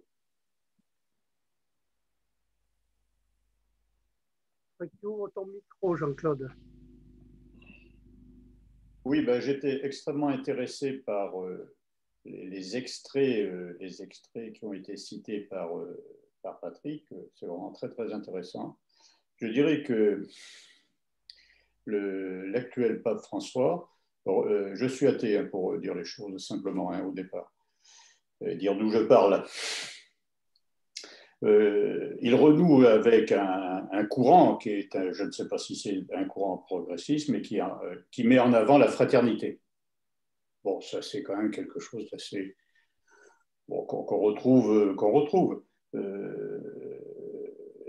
Tu ouvres ton micro, Jean-Claude. Oui, ben, j'étais extrêmement intéressé par les extraits qui ont été cités par Patrick. C'est vraiment très, très intéressant. Je dirais que l'actuel pape François, je suis athée hein, pour dire les choses simplement hein, au départ, dire d'où je parle. Il renoue avec un courant qui est, je ne sais pas si c'est un courant progressiste, mais qui met en avant la fraternité. Bon, ça c'est quand même quelque chose d'assez bon, qu'on retrouve.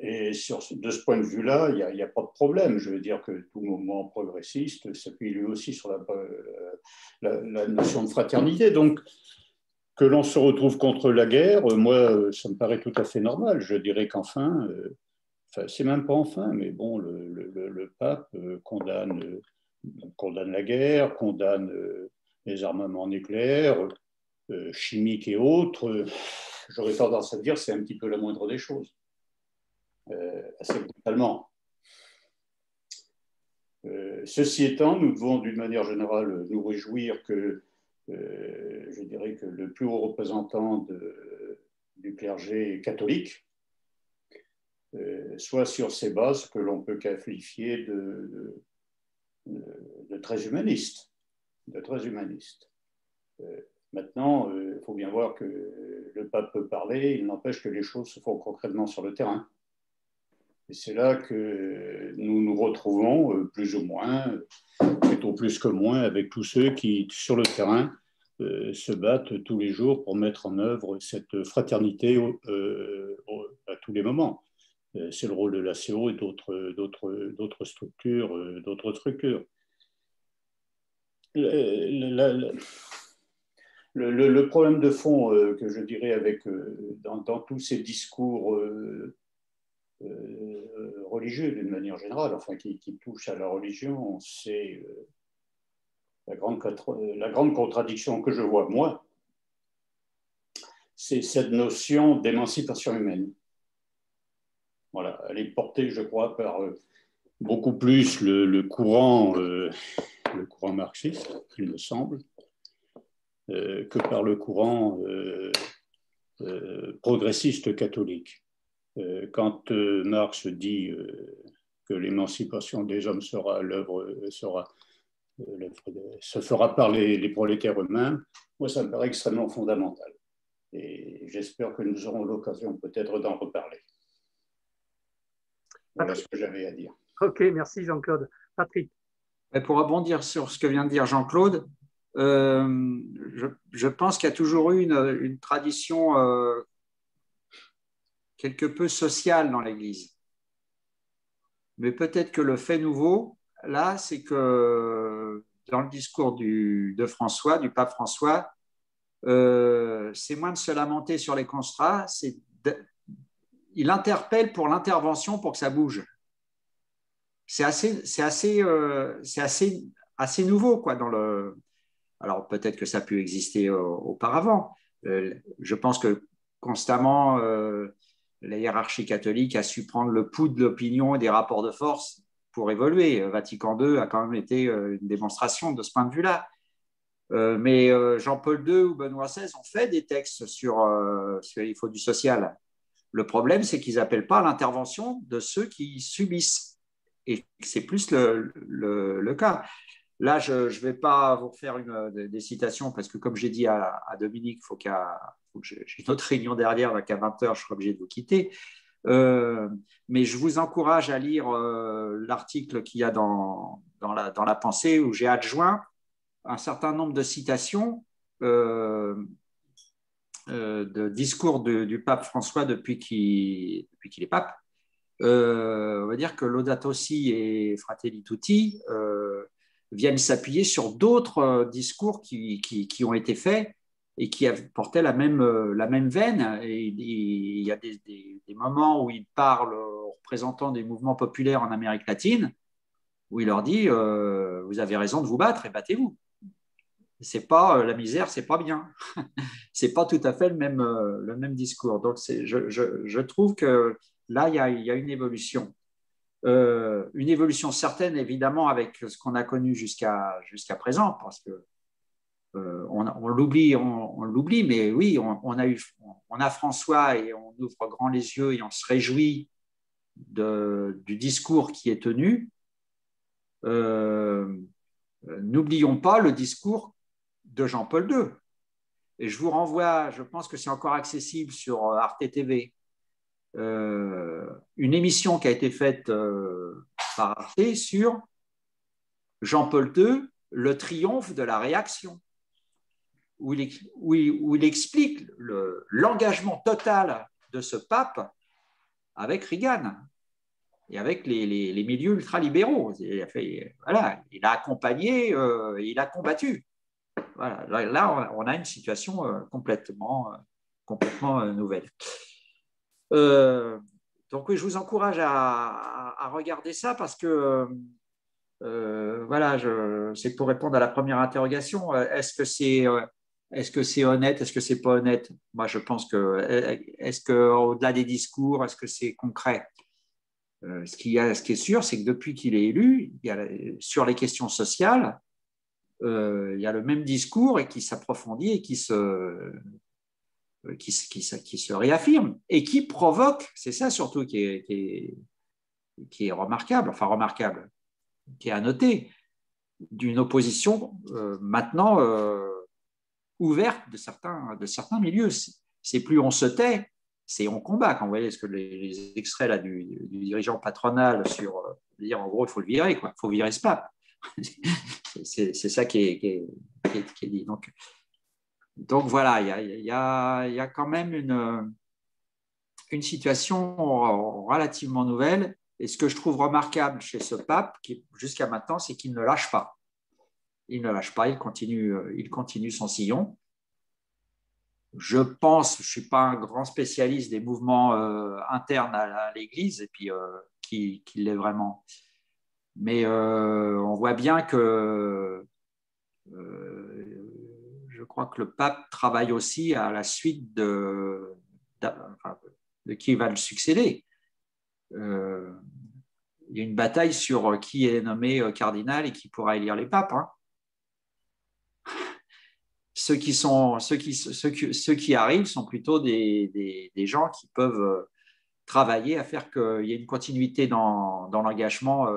Et de ce point de vue-là, il n'y a pas de problème. Je veux dire que tout mouvement progressiste s'appuie lui aussi sur la notion de fraternité. Donc, que l'on se retrouve contre la guerre, moi, ça me paraît tout à fait normal. Je dirais qu'enfin, c'est même pas enfin, mais bon, le pape condamne la guerre, condamne les armements nucléaires, chimiques et autres. J'aurais tendance à dire que c'est un petit peu la moindre des choses, assez brutalement. Ceci étant, nous devons d'une manière générale nous réjouir que je dirais que le plus haut représentant du clergé catholique soit sur ces bases que l'on peut qualifier de très humanistes. Maintenant, il faut bien voir que le pape peut parler, il n'empêche que les choses se font concrètement sur le terrain. Et c'est là que nous nous retrouvons, plus ou moins, plutôt plus que moins, avec tous ceux qui, sur le terrain, se battent tous les jours pour mettre en œuvre cette fraternité à tous les moments. C'est le rôle de l'ACO et d'autres structures. Le problème de fond que je dirais avec, dans tous ces discours religieux d'une manière générale, enfin qui touchent à la religion, c'est la grande contradiction que je vois, moi, c'est cette notion d'émancipation humaine. Voilà, elle est portée, je crois, par beaucoup plus le courant marxiste, il me semble, que par le courant progressiste catholique. Quand Marx dit que l'émancipation des hommes sera se fera par les prolétaires eux-mêmes, moi ça me paraît extrêmement fondamental. Et j'espère que nous aurons l'occasion peut-être d'en reparler. Voilà ce que j'avais à dire. Ok, merci Jean-Claude. Patrick. Pour rebondir sur ce que vient de dire Jean-Claude, je pense qu'il y a toujours eu une tradition quelque peu sociale dans l'Église. Mais peut-être que le fait nouveau, là, c'est que dans le discours de François, du pape François, c'est moins de se lamenter sur les constats, il interpelle pour l'intervention pour que ça bouge. C'est assez nouveau, quoi, alors peut-être que ça a pu exister auparavant. Je pense que constamment, la hiérarchie catholique a su prendre le pouls de l'opinion et des rapports de force pour évoluer. Vatican II a quand même été une démonstration de ce point de vue-là. Mais Jean-Paul II ou Benoît XVI ont fait des textes sur il faut du social. Le problème, c'est qu'ils n'appellent pas à l'intervention de ceux qui subissent. Et c'est plus le cas. Là, je ne vais pas vous refaire des citations parce que, comme j'ai dit à Dominique, il faut que j'ai une autre réunion derrière, qu'à 20h, je serai obligé de vous quitter. Mais je vous encourage à lire l'article qu'il y a dans la pensée où j'ai adjoint un certain nombre de citations de discours du pape François depuis qu'il est pape. On va dire que Laudato Si et Fratelli Tutti viennent s'appuyer sur d'autres discours qui ont été faits et qui portaient la même veine. Et il y a des moments où il parle aux représentants des mouvements populaires en Amérique latine, où il leur dit vous avez raison de vous battre et battez-vous. C'est pas la misère, c'est pas bien. C'est pas tout à fait le même discours. Donc je trouve que là il y a une évolution. Une évolution certaine, évidemment, avec ce qu'on a connu jusqu'à présent, parce que on l'oublie, mais oui, on a François et on ouvre grand les yeux et on se réjouit du discours qui est tenu. N'oublions pas le discours de Jean-Paul II. Et je vous renvoie, je pense que c'est encore accessible sur Arte TV, une émission qui a été faite par Arte sur Jean-Paul II, le triomphe de la réaction, où il explique l'engagement total de ce pape avec Reagan et avec les milieux ultralibéraux. Il a accompagné, il a combattu. Voilà, là, on a une situation complètement nouvelle. Donc oui, je vous encourage à regarder ça parce que voilà, c'est pour répondre à la première interrogation. Est-ce que c'est honnête? Est-ce que c'est pas honnête? Moi, je pense que est-ce que au-delà des discours, est-ce que c'est concret? Ce qui est sûr, c'est que depuis qu'il est élu, sur les questions sociales, il y a le même discours et qui s'approfondit et qui se réaffirme et qui provoque, c'est ça surtout qui est remarquable, qui est à noter, d'une opposition maintenant ouverte de certains milieux. C'est plus on se tait, c'est on combat. Quand vous voyez ce que les extraits là, du dirigeant patronal sur dire en gros, il faut le virer, il faut virer ce pape. C'est ça qui est dit. Donc voilà, il y a quand même une situation relativement nouvelle. Et ce que je trouve remarquable chez ce pape, jusqu'à maintenant, c'est qu'il ne lâche pas. Il ne lâche pas, il continue son sillon. Je pense, je ne suis pas un grand spécialiste des mouvements internes à l'Église, et puis qui l'est vraiment. Mais on voit bien que je crois que le pape travaille aussi à la suite de qui va le succéder. Il y a une bataille sur qui est nommé cardinal et qui pourra élire les papes. Hein. Ceux qui arrivent sont plutôt des gens qui peuvent travailler à faire qu'il y ait une continuité dans l'engagement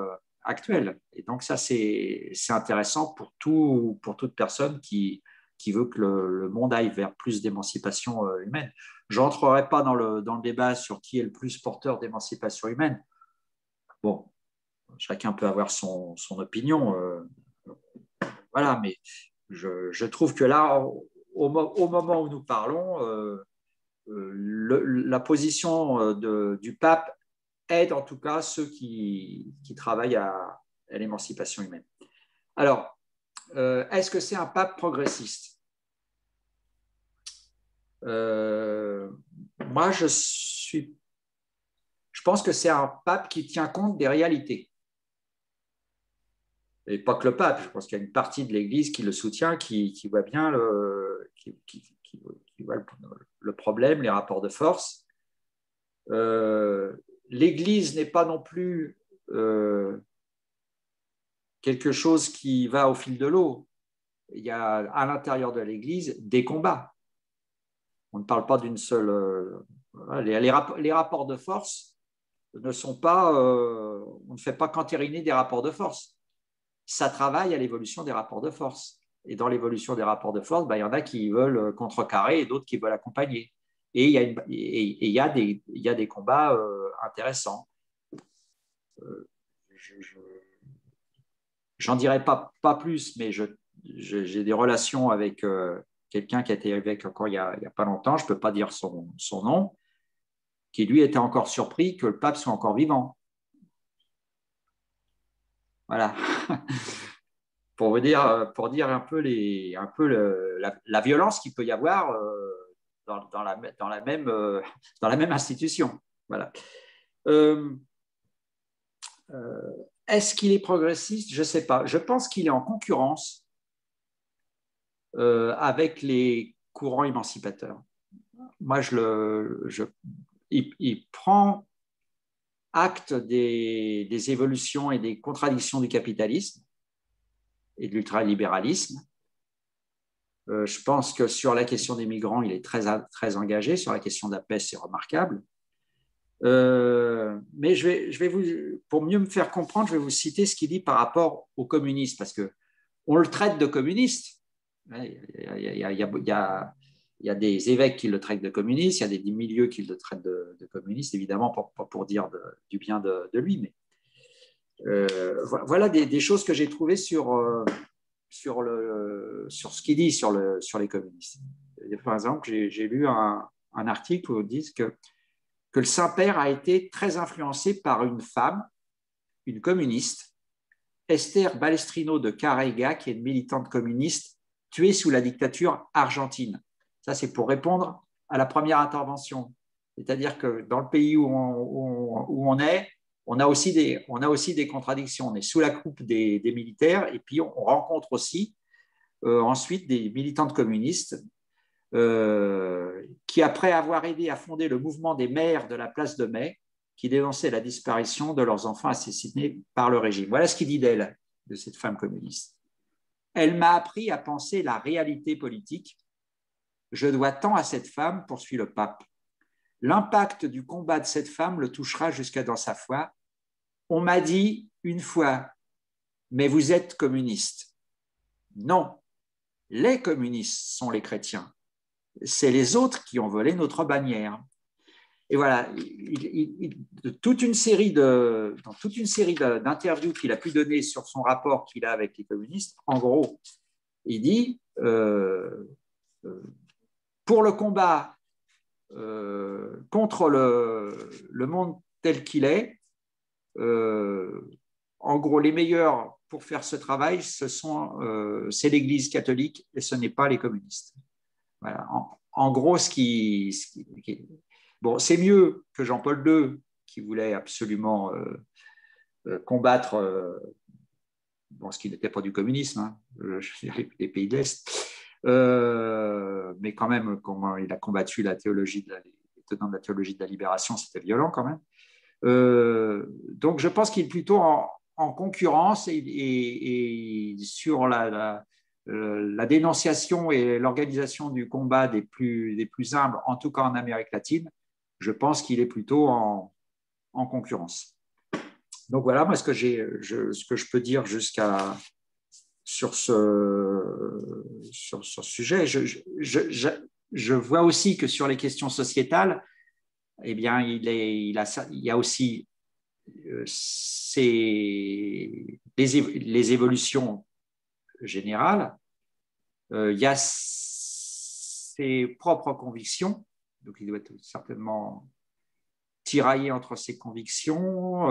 actuel. Et donc ça, c'est intéressant pour toute personne qui veut que le monde aille vers plus d'émancipation humaine. Je n'entrerai pas dans le débat sur qui est le plus porteur d'émancipation humaine. Bon, chacun peut avoir son opinion. Voilà, mais je trouve que là, au moment où nous parlons, la position du pape aide en tout cas ceux qui travaillent à l'émancipation humaine. Alors, est-ce que c'est un pape progressiste ? Moi, je pense que c'est un pape qui tient compte des réalités. Et pas que le pape, je pense qu'il y a une partie de l'Église qui le soutient, qui voit bien qui voit le problème, les rapports de force. L'Église n'est pas non plus quelque chose qui va au fil de l'eau. Il y a à l'intérieur de l'Église des combats. On ne parle pas d'une seule... les rapports de force ne sont pas... on ne fait pas qu'entériner des rapports de force. Ça travaille à l'évolution des rapports de force. Et dans l'évolution des rapports de force, il y en a qui veulent contrecarrer et d'autres qui veulent accompagner. Et il y a des combats intéressants. J'en dirai pas plus, mais j'ai des relations avec quelqu'un qui a été évêque encore il y a pas longtemps, je ne peux pas dire son nom, qui lui était encore surpris que le pape soit encore vivant. Voilà. pour dire un peu la violence qu'il peut y avoir dans la même institution. Voilà. Est-ce qu'il est progressiste ? Je ne sais pas. Je pense qu'il est en concurrence avec les courants émancipateurs. Moi, il prend acte des évolutions et des contradictions du capitalisme et de l'ultralibéralisme. Je pense que sur la question des migrants, il est très engagé. Sur la question de la paix, c'est remarquable. Mais pour mieux me faire comprendre, je vais vous citer ce qu'il dit par rapport aux communistes, parce qu'on le traite de communiste. Il y a des évêques qui le traitent de communiste, il y a des milieux qui le traitent de communiste, évidemment, pas pour dire du bien de lui, mais voilà des choses que j'ai trouvées sur ce qu'il dit sur les communistes. Par exemple, j'ai lu un article où ils disent que le Saint-Père a été très influencé par une femme, une communiste, Esther Balestrino de Carrega, qui est une militante communiste tuée sous la dictature argentine. Ça, c'est pour répondre à la première intervention. C'est-à-dire que dans le pays où on est, on a aussi des contradictions. On est sous la coupe des militaires et puis on rencontre aussi ensuite des militantes communistes qui, après avoir aidé à fonder le mouvement des mères de la place de Mai, qui dénonçait la disparition de leurs enfants assassinés par le régime. Voilà ce qu'il dit d'elle, de cette femme communiste. Elle m'a appris à penser la réalité politique. Je dois tant à cette femme, poursuit le pape. L'impact du combat de cette femme le touchera jusqu'à dans sa foi. On m'a dit une fois, mais vous êtes communiste. Non, les communistes sont les chrétiens. C'est les autres qui ont volé notre bannière. Et voilà, dans toute une série d'interviews qu'il a pu donner sur son rapport qu'il a avec les communistes, en gros, il dit pour le combat contre le monde tel qu'il est, en gros, les meilleurs pour faire ce travail, c'est l'Église catholique et ce n'est pas les communistes. Voilà. En gros, bon, c'est mieux que Jean-Paul II, qui voulait absolument combattre bon, ce qui n'était pas du communisme, hein, les pays de l'Est, mais quand même, comment il a combattu la théologie, les tenants de la théologie de la libération, c'était violent quand même. Donc, je pense qu'il est plutôt en concurrence et sur la dénonciation et l'organisation du combat des plus humbles, en tout cas en Amérique latine, je pense qu'il est plutôt en concurrence. Donc voilà, moi, ce que je peux dire sur ce sujet. Je vois aussi que sur les questions sociétales, eh bien, il y a aussi les évolutions générales, il y a ses propres convictions, donc il doit être certainement tiraillé entre ses convictions.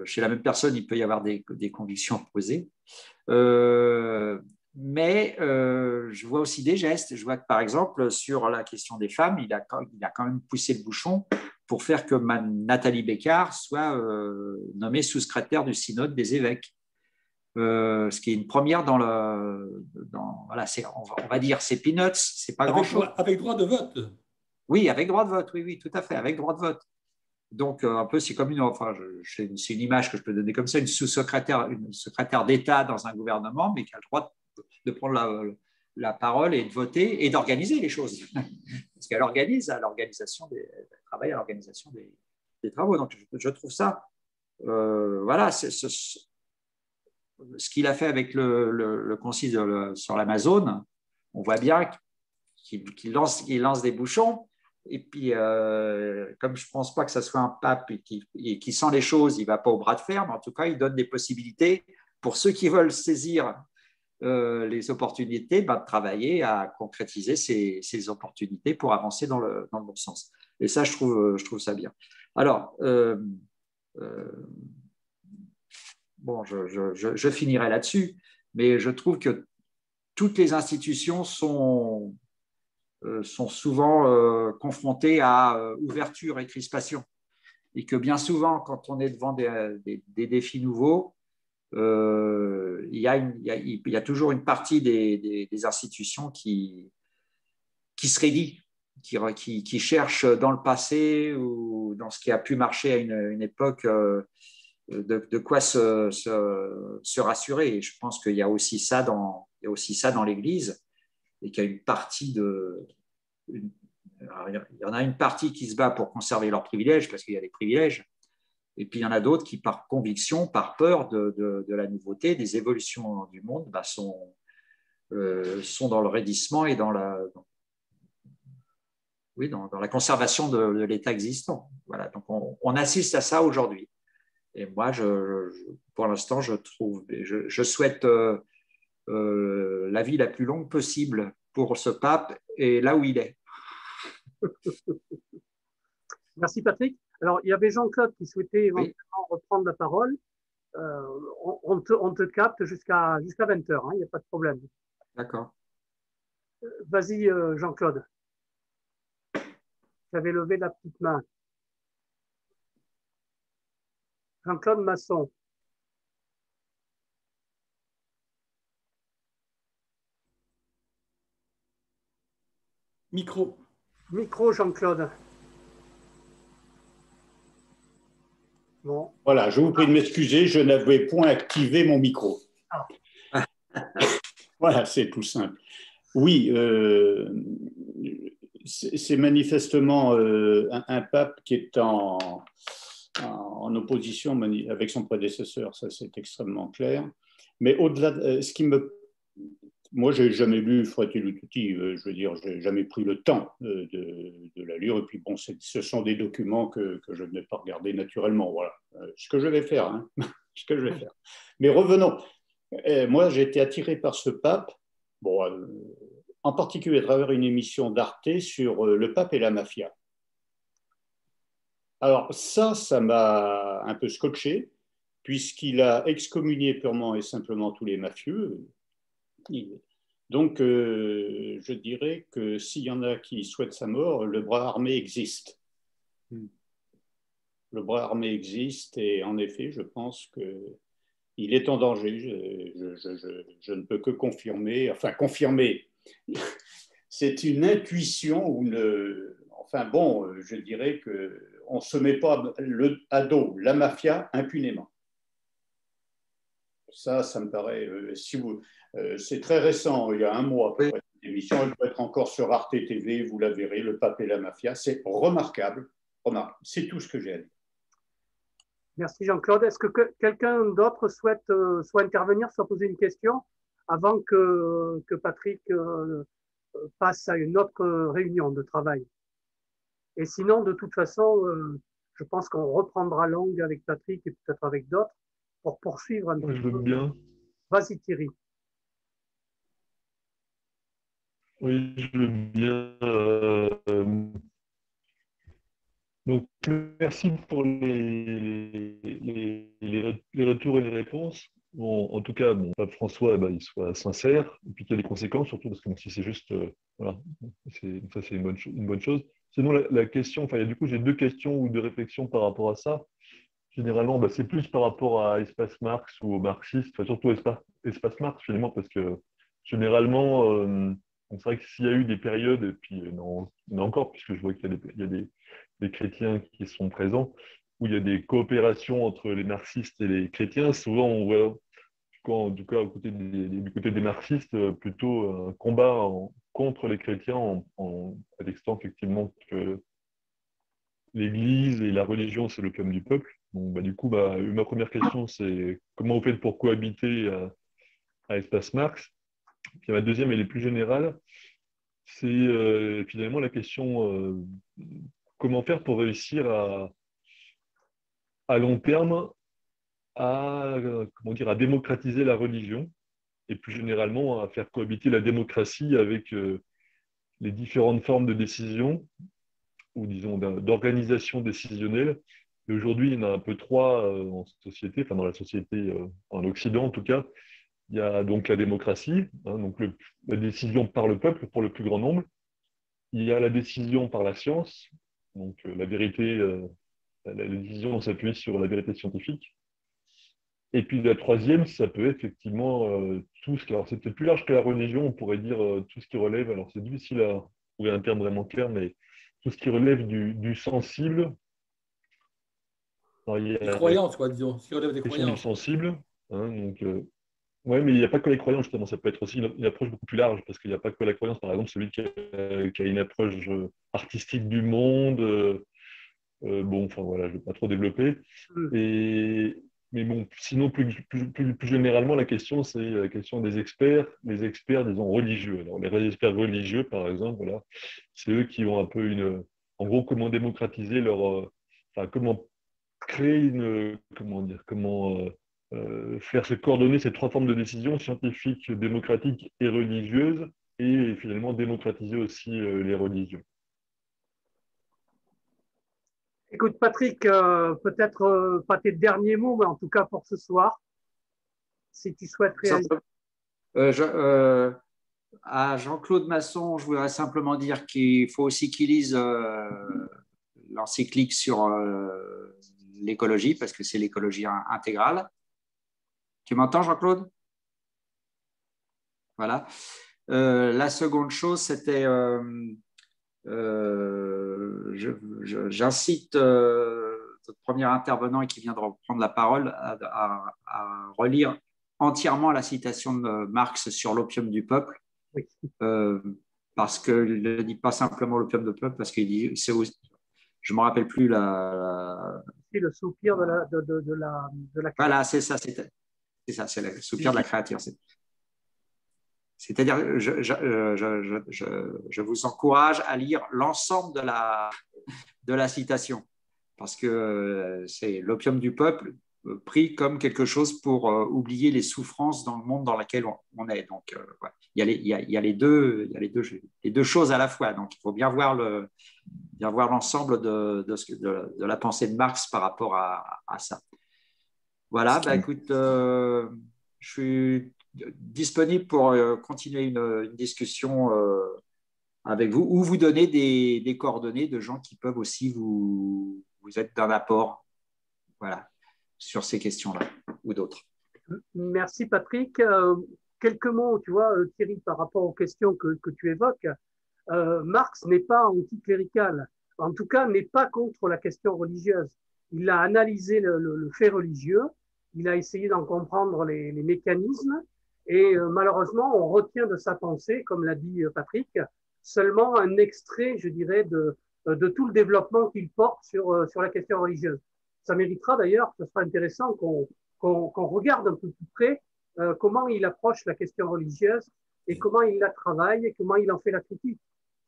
Chez la même personne, il peut y avoir des convictions opposées. Mais je vois aussi des gestes. Je vois que, par exemple, sur la question des femmes, il a quand même poussé le bouchon pour faire que Nathalie Bécard soit nommée sous-secrétaire du synode des évêques. Ce qui est une première voilà, on va dire, c'est peanuts, c'est pas grand-chose. Avec droit de vote. Oui, avec droit de vote, oui, tout à fait, avec droit de vote. Donc, un peu, c'est comme c'est une image que je peux donner comme ça, une secrétaire d'État dans un gouvernement, mais qui a le droit de prendre la parole et de voter et d'organiser les choses. Parce qu'elle organise à l'organisation elle travaille à l'organisation des travaux. Donc, je trouve ça, voilà, ce qu'il a fait avec le concile sur l'Amazone, on voit bien qu'il lance des bouchons. Et puis, comme je ne pense pas que ce soit un pape qui sent les choses, il ne va pas au bras de fer, mais en tout cas, il donne des possibilités pour ceux qui veulent saisir les opportunités, de travailler à concrétiser ces opportunités pour avancer dans le bon sens. Et ça, je trouve ça bien. Alors, bon, je finirai là-dessus, mais je trouve que toutes les institutions sont souvent confrontées à ouverture et crispation. Et que bien souvent, quand on est devant des défis nouveaux, il y a toujours une partie des institutions qui se raidit, qui cherche dans le passé ou dans ce qui a pu marcher à une époque de quoi se rassurer. Et je pense qu'il y a aussi ça dans l'Église et qu'il y a une partie il y en a une partie qui se bat pour conserver leurs privilèges parce qu'il y a des privilèges. Et puis, il y en a d'autres qui, par conviction, par peur de la nouveauté, des évolutions du monde, sont dans le raidissement et dans la conservation de l'état existant. Voilà. Donc, on assiste à ça aujourd'hui. Et moi, pour l'instant, je souhaite la vie la plus longue possible pour ce pape et là où il est. Merci, Patrick. Alors, il y avait Jean-Claude qui souhaitait éventuellement reprendre la parole. On te capte jusqu'à 20h, il n'y a pas de problème. D'accord. Vas-y, Jean-Claude. Tu avais levé la petite main. Jean-Claude Masson. Micro. Micro, Jean-Claude. Bon. Voilà, je vous prie de m'excuser, je n'avais point activé mon micro. Ah. Voilà, c'est tout simple. Oui, c'est manifestement un pape qui est en opposition avec son prédécesseur, ça c'est extrêmement clair. Mais au-delà, ce qui me moi, j'ai jamais lu Fratelli Tutti. Je veux dire, j'ai jamais pris le temps de la lire. Et puis, bon, ce sont des documents que je n'ai pas regardés naturellement. Voilà, ce que je vais faire. Hein. Ce que je vais faire. Mais revenons. Moi, j'ai été attiré par ce pape, bon, en particulier à travers une émission d'Arte sur le pape et la mafia. Alors, ça m'a un peu scotché, puisqu'il a excommunié purement et simplement tous les mafieux. Donc, je dirais que s'il y en a qui souhaitent sa mort, le bras armé existe. Le bras armé existe et en effet, je pense qu'il est en danger. Je ne peux que confirmer, enfin confirmer. C'est une intuition ou enfin bon, je dirais qu'on ne se met pas à dos la mafia impunément. Ça me paraît, c'est très récent, il y a un mois à peu près, cette émission, elle doit être encore sur Arte TV, vous la verrez, le pape et la mafia, c'est remarquable, c'est tout ce que j'ai à dire. Merci Jean-Claude. Est-ce que quelqu'un d'autre souhaite soit intervenir, soit poser une question avant que Patrick passe à une autre réunion de travail? Et sinon, de toute façon, je pense qu'on reprendra langue avec Patrick et peut-être avec d'autres pour poursuivre un petit Je veux peu. bien. Vas-y Thierry. Oui, je veux bien. Donc, merci pour les retours et les réponses. Bon, en tout cas, bon, Pape François, il soit sincère, et puis qu'il y a des conséquences, surtout parce que si c'est juste, voilà, ça c'est une bonne chose. Sinon, la question, enfin, du coup, j'ai deux questions ou deux réflexions par rapport à ça. Généralement, c'est plus par rapport à Espace Marx ou aux marxistes, enfin, surtout Espace Marx, finalement, parce que généralement, c'est vrai que s'il y a eu des périodes, et puis il y en a encore, puisque je vois qu'il y a des chrétiens qui sont présents, où il y a des coopérations entre les marxistes et les chrétiens, souvent on voit, en tout cas du côté des marxistes, plutôt un combat contre les chrétiens, à l'extent effectivement que l'Église et la religion, c'est l'opium du peuple. Donc, du coup, ma première question, c'est comment vous faites pour cohabiter à Espace Marx? Puis ma deuxième, elle est plus générale. C'est finalement la question comment faire pour réussir à long terme à démocratiser la religion et plus généralement à faire cohabiter la démocratie avec les différentes formes de décision ou disons d'organisation décisionnelle. Et aujourd'hui, il y en a un peu trois en société, enfin dans la société en Occident en tout cas. Il y a donc la démocratie, donc la décision par le peuple pour le plus grand nombre. Il y a la décision par la science, donc la vérité, la décision s'appuie sur la vérité scientifique. Et puis la troisième, ça peut effectivement tout ce qui, alors c'est peut-être plus large que la religion, on pourrait dire tout ce qui relève, alors c'est difficile à trouver un terme vraiment clair, mais tout ce qui relève du sensible. Alors, il y a des croyances, quoi, disons, ce qui relève des la question du croyances. sensible, donc oui, mais il n'y a pas que les croyances, justement, ça peut être aussi une approche beaucoup plus large, parce qu'il n'y a pas que la croyance, par exemple, celui qui a une approche artistique du monde, bon, enfin voilà, je ne vais pas trop développer. Mais bon, sinon, plus généralement, la question, c'est la question des experts, disons, religieux. Alors, les experts religieux, par exemple, voilà, c'est eux qui ont un peu en gros, comment démocratiser enfin, comment créer faire se coordonner ces trois formes de décision, scientifique, démocratique et religieuse, et finalement démocratiser aussi les religions. Écoute Patrick, peut-être pas tes derniers mots, mais en tout cas pour ce soir, si tu souhaites réaliser. À Jean-Claude Masson, je voudrais simplement dire qu'il faut aussi qu'il lise l'encyclique sur l'écologie, parce que c'est l'écologie intégrale. Tu m'entends, Jean-Claude? Voilà. La seconde chose, c'était, j'incite notre premier intervenant qui vient de reprendre la parole à relire entièrement la citation de Marx sur l'opium du peuple, oui. Parce qu'il ne dit pas simplement l'opium du peuple, parce qu'il dit, je ne me rappelle plus c'est le soupir de la Voilà, c'est ça, c'est le soupir de la créature. C'est-à-dire, je vous encourage à lire l'ensemble de la citation, parce que c'est l'opium du peuple pris comme quelque chose pour oublier les souffrances dans le monde dans lequel on est. Donc, ouais. il y a les deux choses à la fois. Donc, il faut bien voir l'ensemble de la pensée de Marx par rapport à ça. Voilà, bah, écoute, je suis disponible pour continuer une discussion avec vous, ou vous donner des coordonnées de gens qui peuvent aussi vous être d'un apport, voilà, sur ces questions-là ou d'autres. Merci Patrick. Quelques mots, tu vois, Thierry, par rapport aux questions que tu évoques. Marx n'est pas anticlérical, en tout cas n'est pas contre la question religieuse. Il a analysé le fait religieux, il a essayé d'en comprendre les mécanismes, et malheureusement, on retient de sa pensée, comme l'a dit Patrick, seulement un extrait, je dirais, de tout le développement qu'il porte sur la question religieuse. Ça méritera d'ailleurs, ce sera intéressant qu'on regarde un peu plus près comment il approche la question religieuse et comment il la travaille et comment il en fait la critique.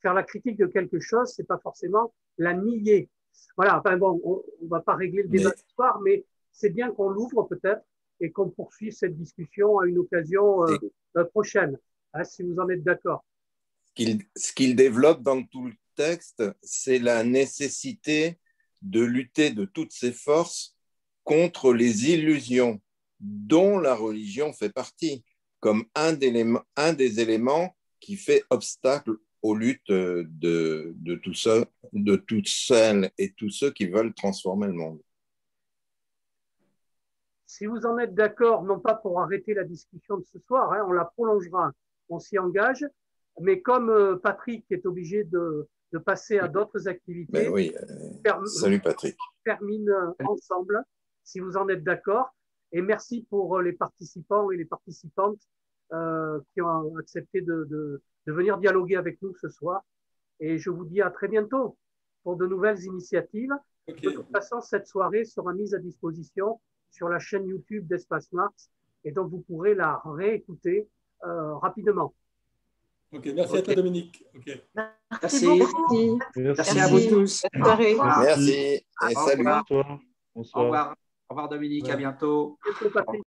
Faire la critique de quelque chose, c'est pas forcément la nier. Voilà, enfin bon, on va pas régler le débat ce soir, mais c'est bien qu'on l'ouvre peut-être et qu'on poursuive cette discussion à une occasion prochaine, hein, si vous en êtes d'accord. Ce qu'il développe dans tout le texte, c'est la nécessité de lutter de toutes ses forces contre les illusions dont la religion fait partie, comme un des éléments qui fait obstacle aux luttes de toutes celles et tous ceux qui veulent transformer le monde. Si vous en êtes d'accord, non pas pour arrêter la discussion de ce soir, hein, on la prolongera, on s'y engage, mais comme Patrick est obligé de passer à d'autres activités, oui, salut Patrick. On termine ensemble, si vous en êtes d'accord, et merci pour les participants et les participantes qui ont accepté de venir dialoguer avec nous ce soir, et je vous dis à très bientôt pour de nouvelles initiatives. Okay. De toute façon, cette soirée sera mise à disposition sur la chaîne YouTube d'Espace Marx, et donc vous pourrez la réécouter rapidement. Ok, merci à toi Dominique. Okay. Merci beaucoup. Merci à vous tous. Merci et salut. Au revoir Dominique, à bientôt.